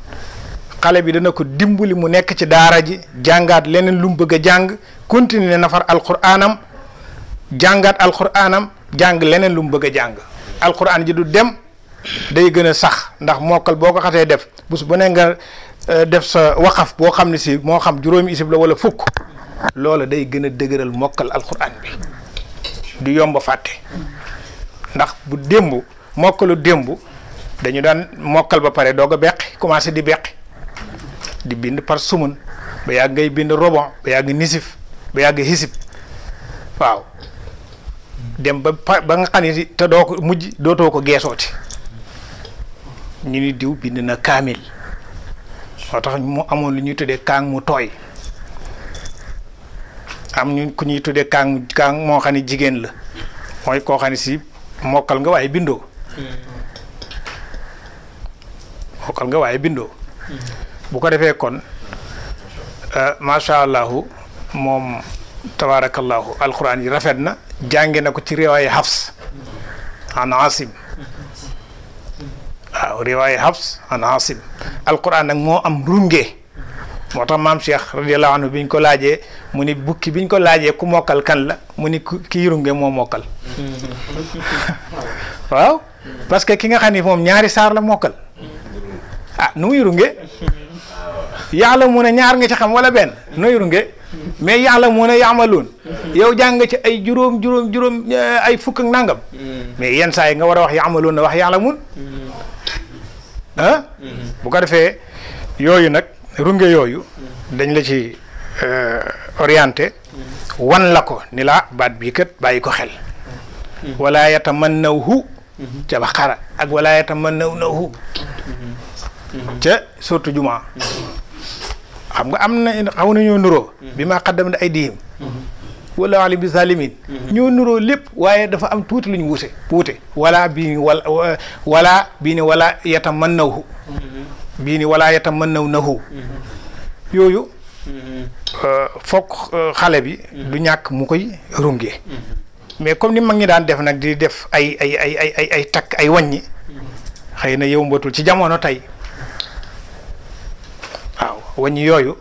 xale bi dana ko dimbali mu nekk ci daara ji jàngaat leneen lu mu bëgg a jàng continuer nafar alquranam jàngaat alquranam jàng leneen lu mu bëgg a jàng alquran ji du dem day gën a sax ndax mokkal boo ko xasee def bés bu ne nga def sa waqaf boo xam ne si moo xam juróomi isib la wala fukk loola day gën a dëgëral mokkal alquran bi du yomb a fàtte ndax bu démb mokkalu démb dañu daan mokkal ba pare doog a beqi commencé di beqi di bind par sumun ba yàgg ngay bind robon ba yàgg nisif ba yàgg hisib waaw dem ba nga xam ne te doo ko mujj dootoo ko geesooti ñu ni diw bind na kaamil moo tax mu amoon lu ñuy tuddee kaang mu tooy am ñu ku ñuy tuddee kaang moo xam ne jigéen la mooy koo xam ne si mokkal nga waaye bindoo bu ko defee kon macha allahu moom tabaarakallahu alquran yi rafet na jànge na ko ci riwaaye Hafs an Asim waaw riwaaye Hafs an Asim alquran nag moo am runge moo tax maam Cheikh radiyallahu anhu biñ ko laajee mu ni bukki biñ ko laajee ku mokkal kan la mu ni kii runge moo mokkal waaw parce que ki nga xam ni moom ñaari saar la mokkal nu muy runge yàlla mu ne ñaar nga ci xam wala benn nooy runge mais yàlla mu ne yaamaloon yow jàng ci ay juróom ay fukk ak nangam mais yenn saa yi nga war a wax yaamaloon na wax yàlla mun bu ko defee yooyu nag runge yooyu dañ la ci orienté wan la ko ni la baat bii kat bàyyi ko xel wala yatamannawhu ca Baqara ak wala yatamannawnahu ca surtout juma xam nga am na xaw na ñoo nuroo bi ma xaddam ay dihim wala alim bi zalimin ñoo nuroo lépp waaye dafa am tuuti lu ñu wuute wala bii ni wala bii ni wala yatamannawhu bii ni wala yatamannawnahu yooyu fokk xale bi du ñàkk mu koy runge mais comme ni mag ñi daan def nag di def ay takk ay wàññi xëy na yow mbatul ci jamono tey waaw wàññi yooyu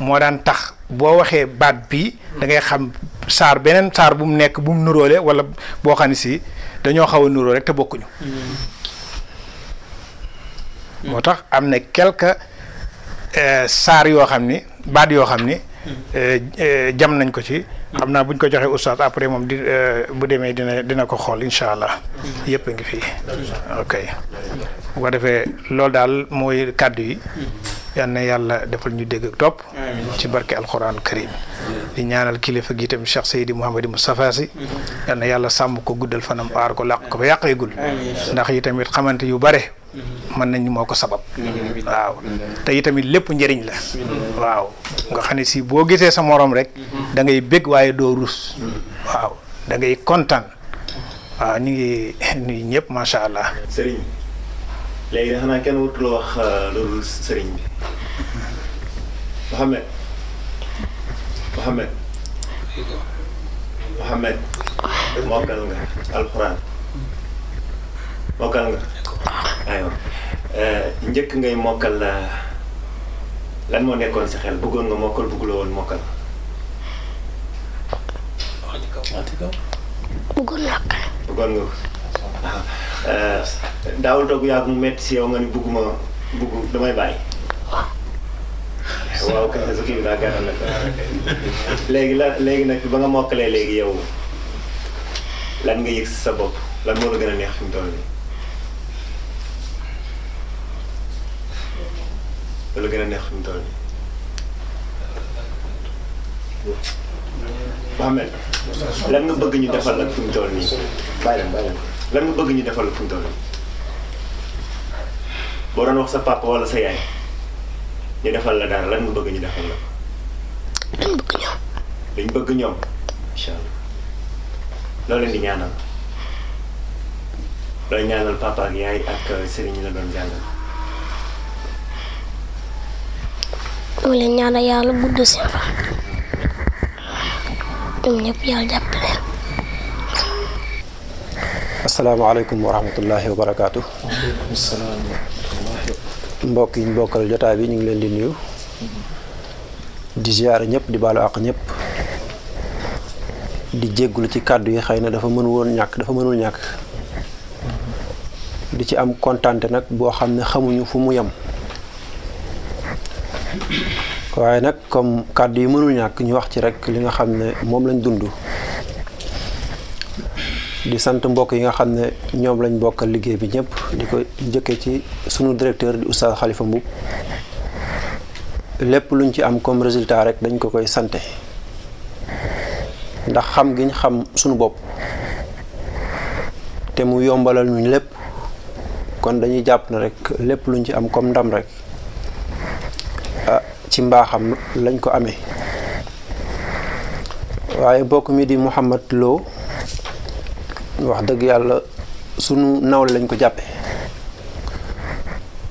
moo daan tax boo waxee baat bi da ngay xam saar beneen saar bu mu nekk bu mu nuróole wala boo xam ne si dañoo xaw a nuróo rek te bokkuñu. moo tax am na quelque saar yoo xam ni baat yoo xam ni jam nañ ko ci. xam naa buñ ko joxee oustaz après moom di bu demee dina ko xool incha allah yëpp a ngi fii. ok bu ko defee loolu daal mooy kàddu yi. yal na yàlla defal ñu dégg ak topp. ci barke alquran karim. di ñaanal kilifa gi itam Cheikh Seydi Mouhamadou Moustapha Sy. yal na yàlla sàmm ko guddal fanam aar ko làq ko ba yàqeegul. ndax yi tamit xamante yu bare. mën nañ moo ko sabab. waaw te itamit lépp njëriñ la. waaw nga xam ne si boo gisee sa morom rek. da ngay bég waaye doo rus. waaw da ngay kontaan. waaw ñu ngi nuyu ñëpp macha allah. sëriñ léegi xanaa kenn wutul wax loolu sëriñ bi Mohamed mokkal nga alxuraan mokkal nga aywa njëkk ngay mokkal lan moo nekkoon sa xel bëggoon nga mokkal bëgguloo woon mokkal. bëggoon nga ko. daawul toog yàgg mu metti si yow nga ni bëgg damay bàyyi. waaw kay sa kii bi daa gàttal nag léegi nag ba nga mokkalee léegi yow lan nga yëg si sa bopp lan moo la gën a neex fi mu toll nii. la gën a neex fi mu toll nii. Mohamed lan nga bëgg ñu defal la fi mu toll nii bàyyi leen lan nga bëgg ñu defal la fi mu toll nii boo doon wax sa papa wala sa yaay ñu defal la dara lan nga bëgg ñu defal la ko. liñ bëgg ñoom incha allah loolu leen di ñaanal looy ñaanal papa ak yaay ak sëriñ la doon jàngal. dama leen ñaanal yàlla gudd seen fan ñoom ñëpp yàlla jàppale. asalaamaaleykum wa rahmatullahi wa barakaatu. mbokk yi ñu bokkal jotaay bi ñu ngi leen di nuyu di ziyaare ñëpp di baalu àq ñëpp di jéggulu ci kàddu yi xëy na dafa mënul ñàkk di ci am kontante nag boo xam ne xamuñu fu mu yem waaye nag comme kàddu yi mënul ñàkk ñu wax ci rek li nga xam ne moom lañ dund di sant mbokk yi nga xam ne ñoom lañ bokkal liggéey bi ñëpp di ko jëkkee ci sunu directeur di oustaz Khalifa Mboup lépp luñ ci am comme résultat rek dañ ko koy sante ndax xam gi ñu xam sunu bopp te mu yombalal ñu lépp kon dañuy jàpp na rek lépp luñ ci am comme ndam rek ci mbaaxam lañ ko amee waaye mbokk mi di Mouhamad Lo wax dëgg yàlla sunu nawle lañ ko jàppe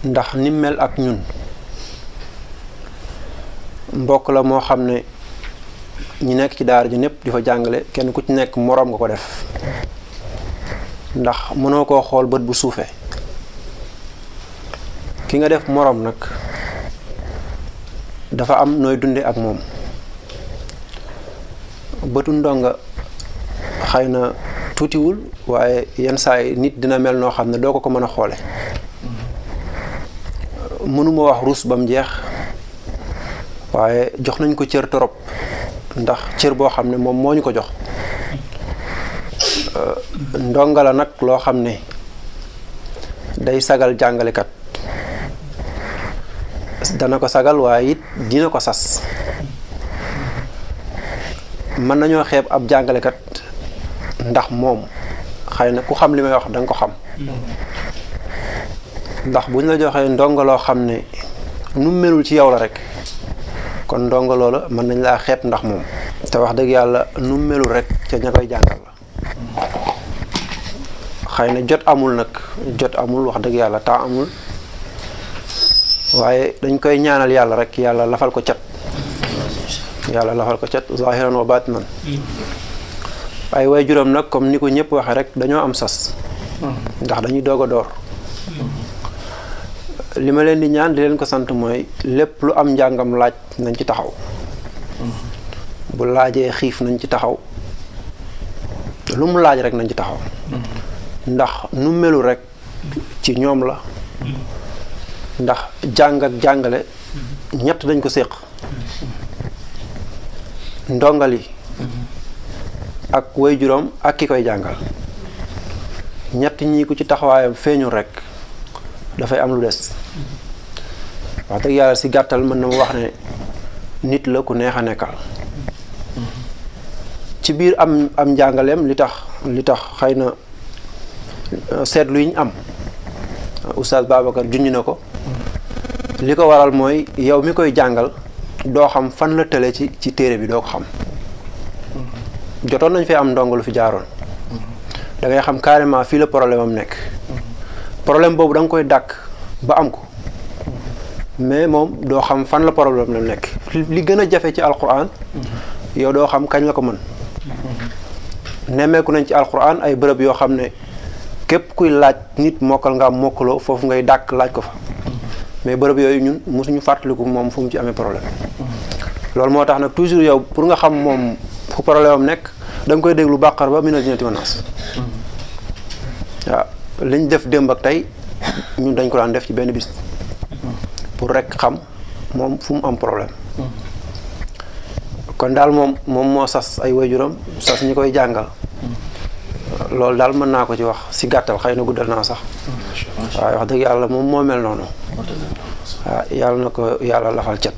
ndax ni mel ak ñun mbokk la moo xam ne ñi nekk ci daara ji ñëpp di fa jàngale kenn ku ci nekk moroom nga ko def ndax mënoo koo xool bët bu suufee ki nga def moroom nag dafa am nooy dunde ak moom bëtu ndonga xëy na tuutiwul waaye yenn saa yi nit dina mel noo xam ne doo ko mën a xoole mënuma wax ruus ba mu jeex waaye jox nañ ko cër torop ndax cër boo xam ne moom moo ñu ko jox ndonga la nag loo xam ne day sagal jàngalekat dana ko sagal waaye it dina ko sas mën nañoo xeeb ab jàngalekat ndax moom xëy na ku xam li may wax danga ko xam ndax bu ñu la joxee ndongo loo xam ne nu melul ci yow la rek kon ndongo loola mën nañ laa xeeb ndax moom te wax dëgg yàlla nu melul rek ca ña koy jàngal la xëy na jot amul wax dëgg yàlla temps amul waaye dañ koy ñaanal yàlla rek yàlla lafal ko cat zahiran wa batinan ay way juróom nag comme ni ko ñëpp waxee rek dañoo am sas ndax dañuy doog a door li ma leen di ñaan di leen ko sant mooy lépp lu am njàngam laaj nañ ci taxaw bu laajee xiif nañ ci taxaw lu mu laaj rek nañ ci taxaw ndax nu melu rek ci ñoom la ndax jàng ak jàngale ñett dañ ko séq ndongal yi ak waajuram ak ki koy jàngal ñett ñi ku ci taxawaayam feeñul rek dafay am lu des wax dëgg yàlla si gàttal mën na ma wax ne nit la ku neex a nekkal ci biir am njàngaleem li tax xëy na seetlu yi ñu am oustaz Babacar junj na ko li ko waral mooy yow mi koy jàngal doo xam fan la tële ci téere bi doo ko xam jotoon nañ fee am ndongo lu fi jaaroon da ngay xam carrément fii la problème am nekk problème boobu da nga koy dàkk ba am ko mais moom doo xam fan la problème la nekk li gën a jafe ci alquran yow doo xam kañ la ko mën nemmeeku nañ ci alquran ay bërëb yoo xam ne képp kuy laaj nit mokkal nga am mokkaloo foofu ngay dàkk laaj ko fa mais bërëb yooyu ñun mosuñu fàttaliku moom fu mu ci amee problème loolu moo tax nag toujours yow pour nga xam moom fu problème am nekk da nga koy déglu bàqar ba minal jinnati wan naas waaw liñ def démb ak tey ñun dañ ko daan def ci benn bis pour rek xam moom fu mu am problème kon daal moom moo sas ay waajuram sas ñi koy jàngal loolu daal mën naa ko ci wax si gàttal xëy na guddal naa sax waaye wax dëgg yàlla moom moo mel noonu waaw yàlla na ko yàlla lafal cat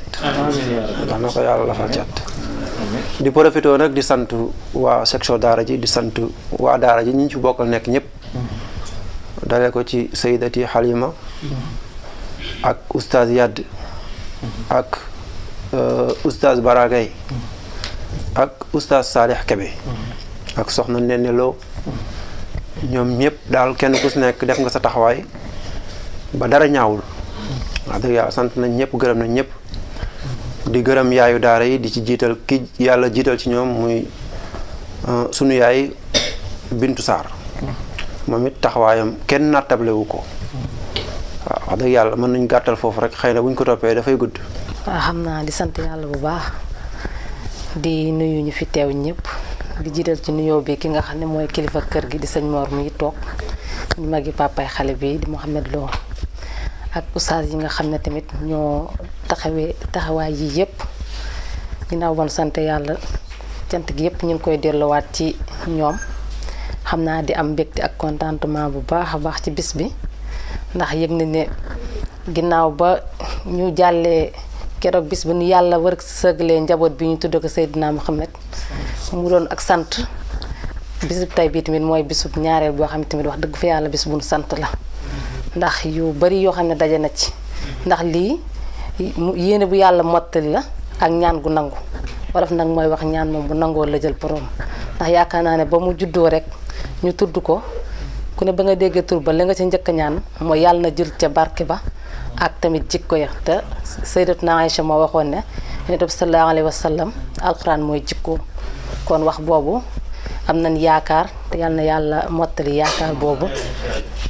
di profité nag di sant waa section daara ji di sant waa daara ji ñi ñu ci bokkal nekk ñëpp dalee ko ci Saydati Halima ak oustaz Yadd ak oustaz Baragay ak oustaz Salih Kebe ak soxna Nene Lo ñoom ñëpp daal kenn ku si nekk def nga sa taxawaay ba dara ñaawul wax dëgg yàlla sant nañ ñëpp gërëm nañ ñëpp di gërëm yaayu daara yi di ci jiital ki yàlla jiital ci ñoom muy sunu yaay Bintu Sarr moom it taxawaayam kenn nattable wu ko waaw wax dëgg yàlla mën nañ gàttal foofu rek xëy na buñ ko toppee dafay gudd. waaw xam naa di sant yàlla bu baax di nuyu ñu fi teew ñëpp di jiital ci nuyoo bi ki nga xam ne mooy kilifa kër gi di sëñ Mor mi toog ñu magi papay xale bi di Mouhamed Lo ak oustaz yi nga xam ne tamit ñoo taxawaay yi yëpp ginnaaw bon sant yàlla cant gi yëpp ñu ngi koy delluwaat ci ñoom xam naa di am mbégte ak contentement bu baax a baax ci bis bi ndax yëg na ne ginnaaw ba ñu jàllee keroog bis bi nu yàlla wër sëglee njaboot bi ñu tudd ko Seydina Muhammad mu doon ak sant bisub tey bii tamit mooy bisub ñaareel boo xam ne tamit wax dëgg fa yàlla bis bu nu sant la ndax yu bari yoo xam ne daje na ci ndax lii yéene bu yàlla mottali la ak ñaan gu nangu wolof nag mooy wax ñaan moom bu nangoo la jël borom ndax yaakaar naa ne ba mu juddoo rek ñu tudd ko ku ne ba nga déggee tur ba la nga ca njëkk a ñaan mooy yàlla na jël ca barke ba ak tamit jikko ya te Sayyidatuna Aïcha moo waxoon ne Yonent bi sallallahu alayhi wa sallam alquran mooy jikko kon wax boobu am nañ yaakaar te yal na yàlla mottali yaakaar boobu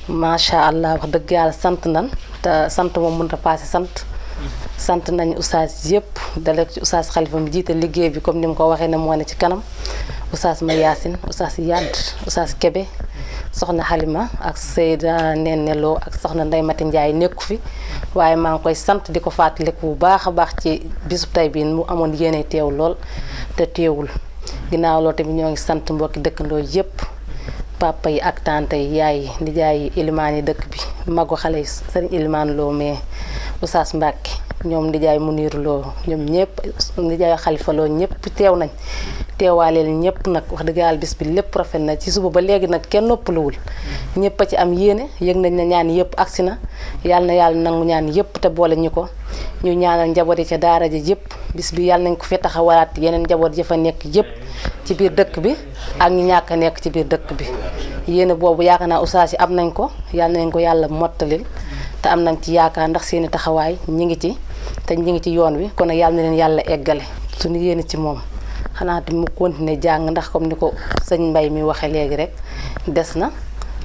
macha allah wax dëgg yàlla sant nañ te sant moom mënut a paase sant nañ oustaz yëpp dale ci oustaz Xalifa mi jiite liggéey bi comme ni mu ko waxee ne moo ne ci kanam oustaz Ma Yaasin oustaz Yadd oustaz Kebe soxna Halima ak Seyda Nene Lo ak soxna Ndey Mati Njaay nekku fi waaye maa ngi koy sant di ko fàttaliku bu baax a baax ci bisub tey bi mu amoon yéene teew lool te teewul ginnaaw loolu tamit ñoo ngi sant mbokki dëkkandoo yëpp papa yi ak tante yi yaay yi nijaay yi ilimaan yi dëkk bi magu xale yi sëriñ ilimaan Lo mais oustaz Mbàkke ñoom nijaay Muniir Lo ñoom ñëpp nijaay Xalifa Lo ñëpp teew nañ teewaaleel ñëpp nag wax dëgg yàlla bis bi lépp rafet na ci suba ba léegi nag kenn noppaluwul ñëpp a ci am yéene yëg nañ ne ñaan yëpp agsi na yàlla nangu ñaan yëpp te boole ñu ko ñu ñaanal njaboot yi ca daara ji yëpp bis bi yàlla nañ ko fi taxawalaat yeneen njaboot yi fa nekk yëpp ci biir dëkk bi ak ñu ñàkk a nekk ci biir dëkk bi yéene boobu yaakaar naa oustaz yi am nañ ko yàlla nañ ko yàlla mottalil te am nañ ci yaakaar ndax seeni taxawaay ñi ngi ci te ñi ngi ci yoon wi kon nag yàlla na leen yàlla eggale suñu yéene ci moom xanaa te mu continuer jàng ndax comme ni ko sëñ Mbay mi waxe léegi rek des na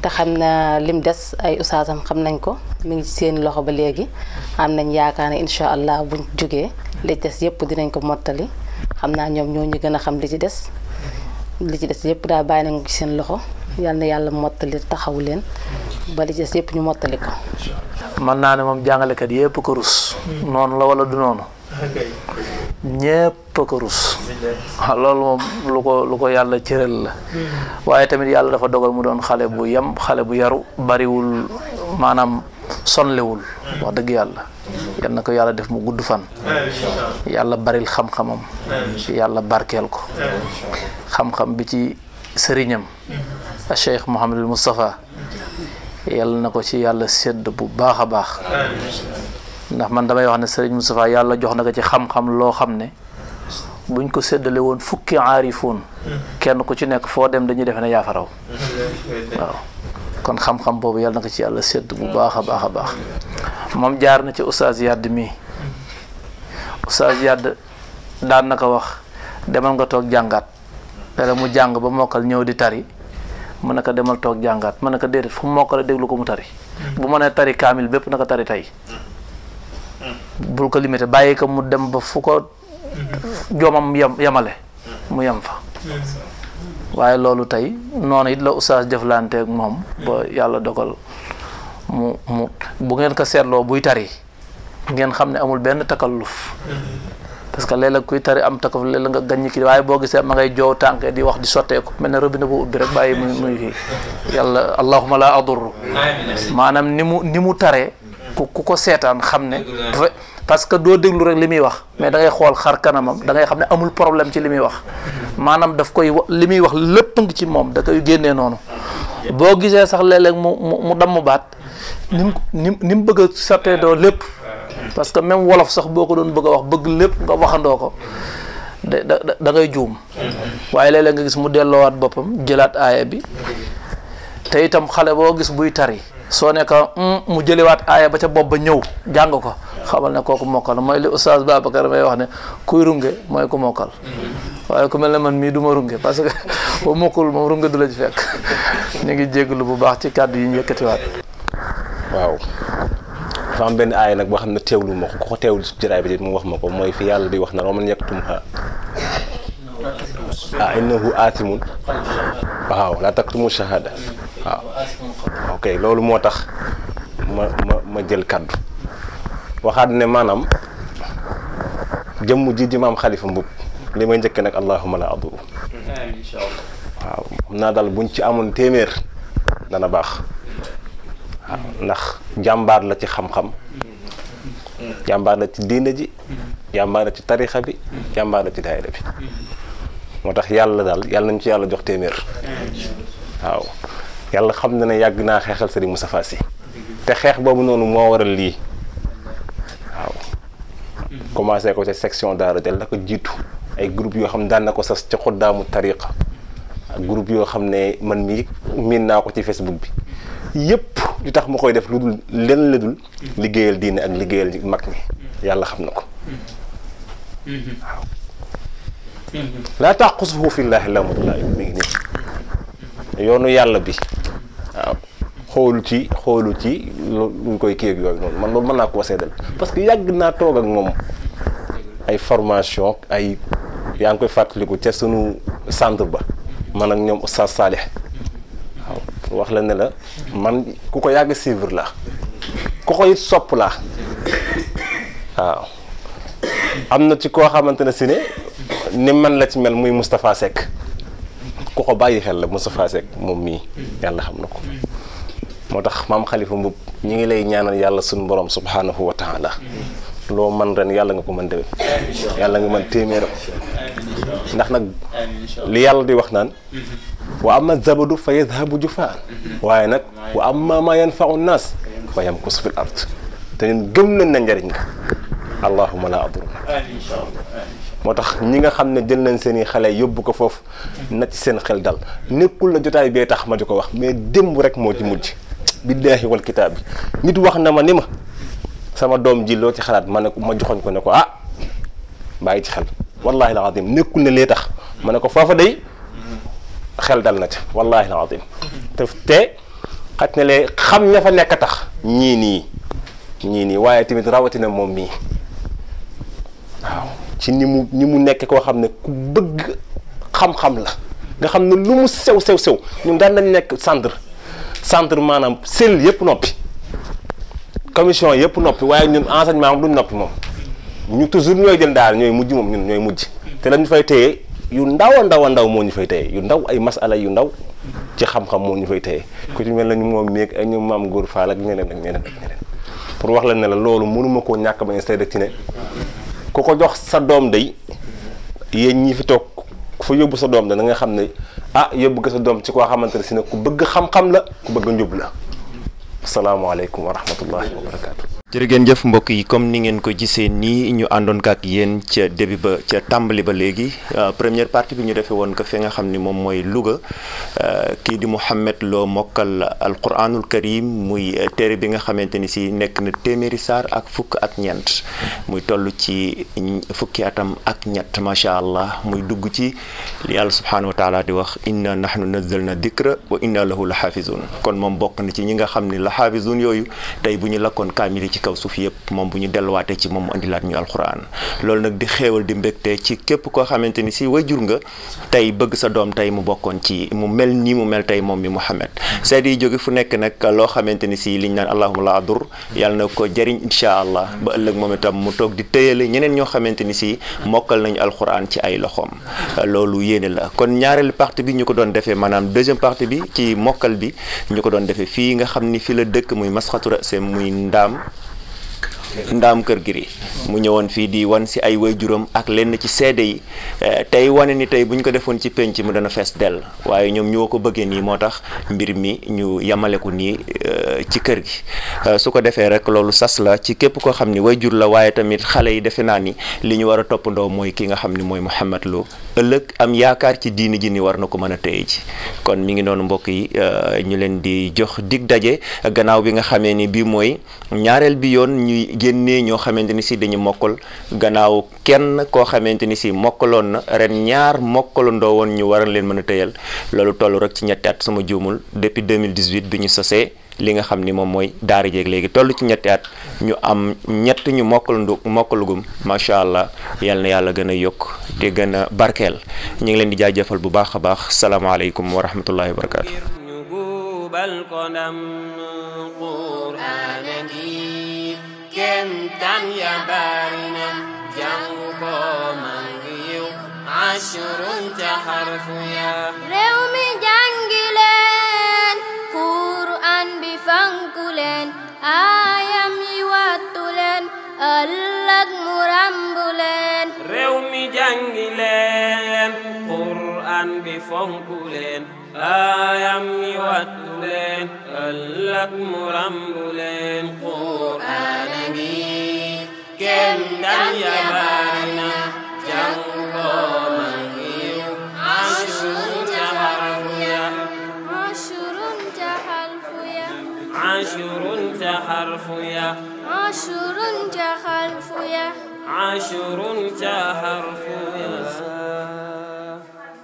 te xam na lim des ay ustaasam xam nañ ko mi ngi ci seen loxo ba léegi am nañ yaakaar ne incha allah buñ jógee li des yëpp dinañ ko mottali xam naa ñoom ñoo ñu gën a xam li ci des yëpp daal bàyyi nañ ko ci seen loxo yal na yàlla mottali taxawu leen ba li ci des yëpp ñu mottali ko. mën naa ne moom jàngalekat yëpp ko rus. noonu la wala du noonu. ñépp ko rus. loolu moom lu ko yàlla cëral la. waaye tamit yàlla dafa dogal mu doon xale bu yem xale bu yaru bariwul maanaam sonlewul. wax dëgg yàlla. yal na ko yàlla def mu gudd fan. yàlla baril xam-xamam. yàlla barkeel ko. xam-xam bi ci sëriñam. Cheikh Mouhamadul Moustapha. yàlla na ko ci yàlla sédd bu baax a baax. ndax man damay wax ne sëriñ Moustapha yàlla jox na ko ci xam-xam loo xam ne buñ ko séddale woon fukki aarifoon kenn ku ci nekk foo dem dañuy defe ne yaa fa raw. waaw kon xam-xam boobu yàlla na ko ci yàlla sédd bu baax a baax a baax. moom jaar na ci Oustaz Yadd mii Oustaz Yadd daan na ko wax demal nga toog jàngaat dara mu jàng ba mokkal ñëw di tari mu ne ko demal toog jàngaat mu ne ko déedéet fu mu mokkale déglu ko mu tari. bu ma nee tari kaamil bépp na ko tari tey. bul ko limité bàyyi ko mu dem ba fu ko joomam yamale mu yem fa. waaye loolu tey noonu it la Oustaz jëflanteeg moom ba yàlla dogal mu bu ngeen ko seetloo buy tari ngeen xam ne amul benn takalluf. parce que léeg-léeg kuy tari am takalluf léeg-léeg nga gaññi kii waaye boo gisee ma ngay joow tànk di wax di sotteeku mel ne robinet bu ubbi rek bàyyi muy kii yàlla allahumma la adurru maanaam ni mu taree ku ko seetaan xam ne parce que doo déglu rek li muy wax mais da ngay xool xar kanamam da ngay xam ne amul problème ci li muy wax maanaam daf koy li muy wax lépp ngi ci moom da koy génnee noonu boo gisee sax léeg-léeg mu damm baat ni mu bëgg a sottee doo lépp parce que même wolof sax boo ko doon bëgg a wax bëgg lépp nga waxandoo ko da ngay juum waaye léeg-léeg nga gis mu delloowaat boppam jëlaat aaya bi te itam xale boo gis buy tari soo nekk mu jëlewaat aaya ba ca bopp ba ñëw jàng ko xamal ne kooku mokkal mooy li Oustaz Babacar may wax ne kuy runge mooy ku mokkal waaye ku mel ne man mii du ma runge parce que boo mokkul moom runge du la ci fekk ñu ngi jégalu bu baax ci kàddu yi ñu yëkkatiwaat. waaw dafa am benn aaya nag boo xam ne teewlu ma ko ku ko teewlu ci jaraay bi mu wax ma ko mooy fi yàlla di wax na man yaktumha innahu aatimun waaw laa taktumu shahada waaw ok loolu moo tax ma jël kaddu waxaat ne maanaam jëmm ji maam Xalifa Mbub li may njëkk nag allahumma la aduru waaw xam naa daal buñ ci amoon téeméer dana baax waaw ndax jàmbaar la ci xam-xam jàmbaar la ci diina ji jàmbaar la ci tarixa bi jàmbaar la ci daayira bi moo tax yàlla daal yàlla nañ ci yàlla jox téeméer waaw yàlla xam na ne yàgg naa xeexal Serigne Moustapha Sy te xeex boobu noonu moo waral lii waaw commencé ko ca section daara jël la ko jiitu ay groupe yoo xam ne daan na ko sas ca xuddaamu tariqa ak groupe yoo xam ne man mii miin naa ko ci Facebook bi yëpp li tax ma koy def lu dul lenn la dul liggéeyal diine ak liggéeyal mag ñi yàlla xam na ko waaw laa taqusuhu fillaahi lawmatu laa'im mi ngi nii yoonu yàlla bi waaw xoolu ci lu koy kii ak yooyu noonu man loolu mën naa koo seedal parce que yàgg naa toog ak moom ay formation ay yaa ngi koy fàttaliku ca sunu centre ba man ak ñoom Oustaz Salih waaw wax la ne la man ku ko yàgg suivre la ku ko it sopp la waaw am na ci koo xamante ne si ne ni man la ci mel muy Moustapha Seck ku ko bàyyi xel la Moustapha Seck moom mii yàlla xam na ko moo tax maam Xalifa Mbub ñi ngi lay ñaanal yàlla suñu borom subhanahu wa taala loo man ren yàlla nga ko mën déwén yàlla nga mën téeméeram ndax nag li yàlla di wax naan wa amma zabadu fa yadhabu jufaan waaye nag wa amma ma yanfau nnaas fa yamkus fil ard te ñun gëm nañ na njariñ nga allahumma la adur moo tax ñi nga xam ne jël nañ seen i xale yóbbu ko foofu na ci seen xel dal nekkul la jotaay bee tax ma di ko wax mais démb rek moo ci mujj billaahi wal kitaab bi nit wax na ma ni ma sama doom ji loo ci xalaat ma ne ko ma joxoñ ko ne ko bàyyi ci xel wallahi al azim nekkul ne lee tax ma ne ko foofa day xel dal na ca wallahi al azim te xaj na lee xam ña fa nekk tax ñii nii waaye tamit rawatina moom mii waaw ci ni mu nekk koo xam ne ku bëgg xam-xam la nga xam ne lu mu sew ñun daan nañ nekk centre maanaam cellule yëpp noppi commission yëpp noppi waaye ñun enseignement am duñ noppi moom ñu toujours ñooy jël daal ñooy mujj moom ñun ñooy mujj te lañu fay téye yu ndaw a ndaw moo ñu fay téye yu ndaw ay masala yu ndaw ci xam-xam moo ñu fay téye ku ci mel na ñu moom meeg ak ñu maam Góor Faal ak ñeneen pour wax la ne la loolu mënuma koo ñàkk bañ a seede ci ne ku ko jox sa doom day yéen ñi fi toog ku fa yóbbu sa doom da nga xam ne yóbbu nga sa doom ci koo xamante ne si ne ku bëgg xam-xam la ku bëgg njub la asalaamaaleykum wa rahmatullahi wa barakaatu. jërëgeen jëf mbokk yi comme ni ngeen ko gisee nii ñu àndoon ak yéen ca début ba ca tàmbali ba léegi première partie bi ñu defee woon ko fi nga xam ni moom mooy Louga kii di Mouhamed Lo mokkal alquranul karim muy téere bi nga xamante ni si nekk na téeméeri saar ak fukk ak ñeent muy toll ci fukki atam ak ñett macha allah muy dugg ci li yàlla subhanahu wa taala di wax inna nahnu nazzalna dikra wa inna lahu la xaafizun kon moom bokk na ci ñi nga xam ni la xaafizun yooyu tey bu ñu lakkoon kaamil ci kaw suuf yëpp moom bu ñu delluwaatee ci moom mu indilaat ñu alxuraan loolu nag di xéewal di mbégte ci képp koo xamante ni si wayjur nga tey bëgg sa doom tey mu bokkoon ci mu mel nii mu mel tey moom mi Mouhamed seede yi jóge fu nekk nag loo xamante ni si liñ naan allahuma la adur yàlla na ko jëriñ incha allah ba ëllëg moom itam mu toog di tëyale ñeneen ñoo xamante ni si mokkal nañu alxuraan ci ay loxoom loolu yéene la kon ñaareelu partie bi ñu ko doon defee maanaam deuxième partie bi ci mokkal bi ñu ko doon defee fii nga xam ni fi la dëkk muy masxatu rasem muy ndaam kër giri mu ñëwoon fii di wan si ay waajuram ak lenn ci seede yi tey wane ni tey bu ñu ko defoon ci penc mu dana fees dell waaye ñoom ñoo ko bëggee nii moo tax mbir mi ñu yamale ko nii ci kër gi su ko defee rek loolu sas la ci képp koo xam ni waajur la waaye tamit xale yi defe naa ni li ñu war a toppandoo mooy ki nga xam ni mooy Mouhamed Lo ëllëg am yaakaar ci diini ji ni war na ko mën a téye ji kon mi ngi noonu mbokk yi ñu leen di jox dig daje gannaaw bi nga xamee ni bii mooy ñaareel bi yoon ñuy génnee ñoo xamante ni si dañu mokkal gannaaw kenn koo xamante ni si mokkaloon na ren ñaar mokkalandoo woon ñu waral leen mën a tëyal loolu toll rek ci ñetti at sama juumul depuis 2018 bi ñu sosee li nga xam ni moom mooy daara jeeg léegi toll ci ñetti at ñu am ñett ñu mokkalugum macha allah yal na yàlla gën a yokk te gën a barkeel ñu ngi leen di jaajëfal bu baax a baax salaamaaleykum wa rahmatullahi wa barakaatu. réew mi jàngi leen Qur'an bi fanku leen aayam yi wattu leen ëllëg mu rambu leen réew mi jàngi leen Qur'an bi fanku leen aayam yi wattu leen ëllëg mu rambu leen Qur'an gi kenn daan ya bari na jàng ko عاشر تحرف يا عاشر تحرف يا عاشر تحرف يا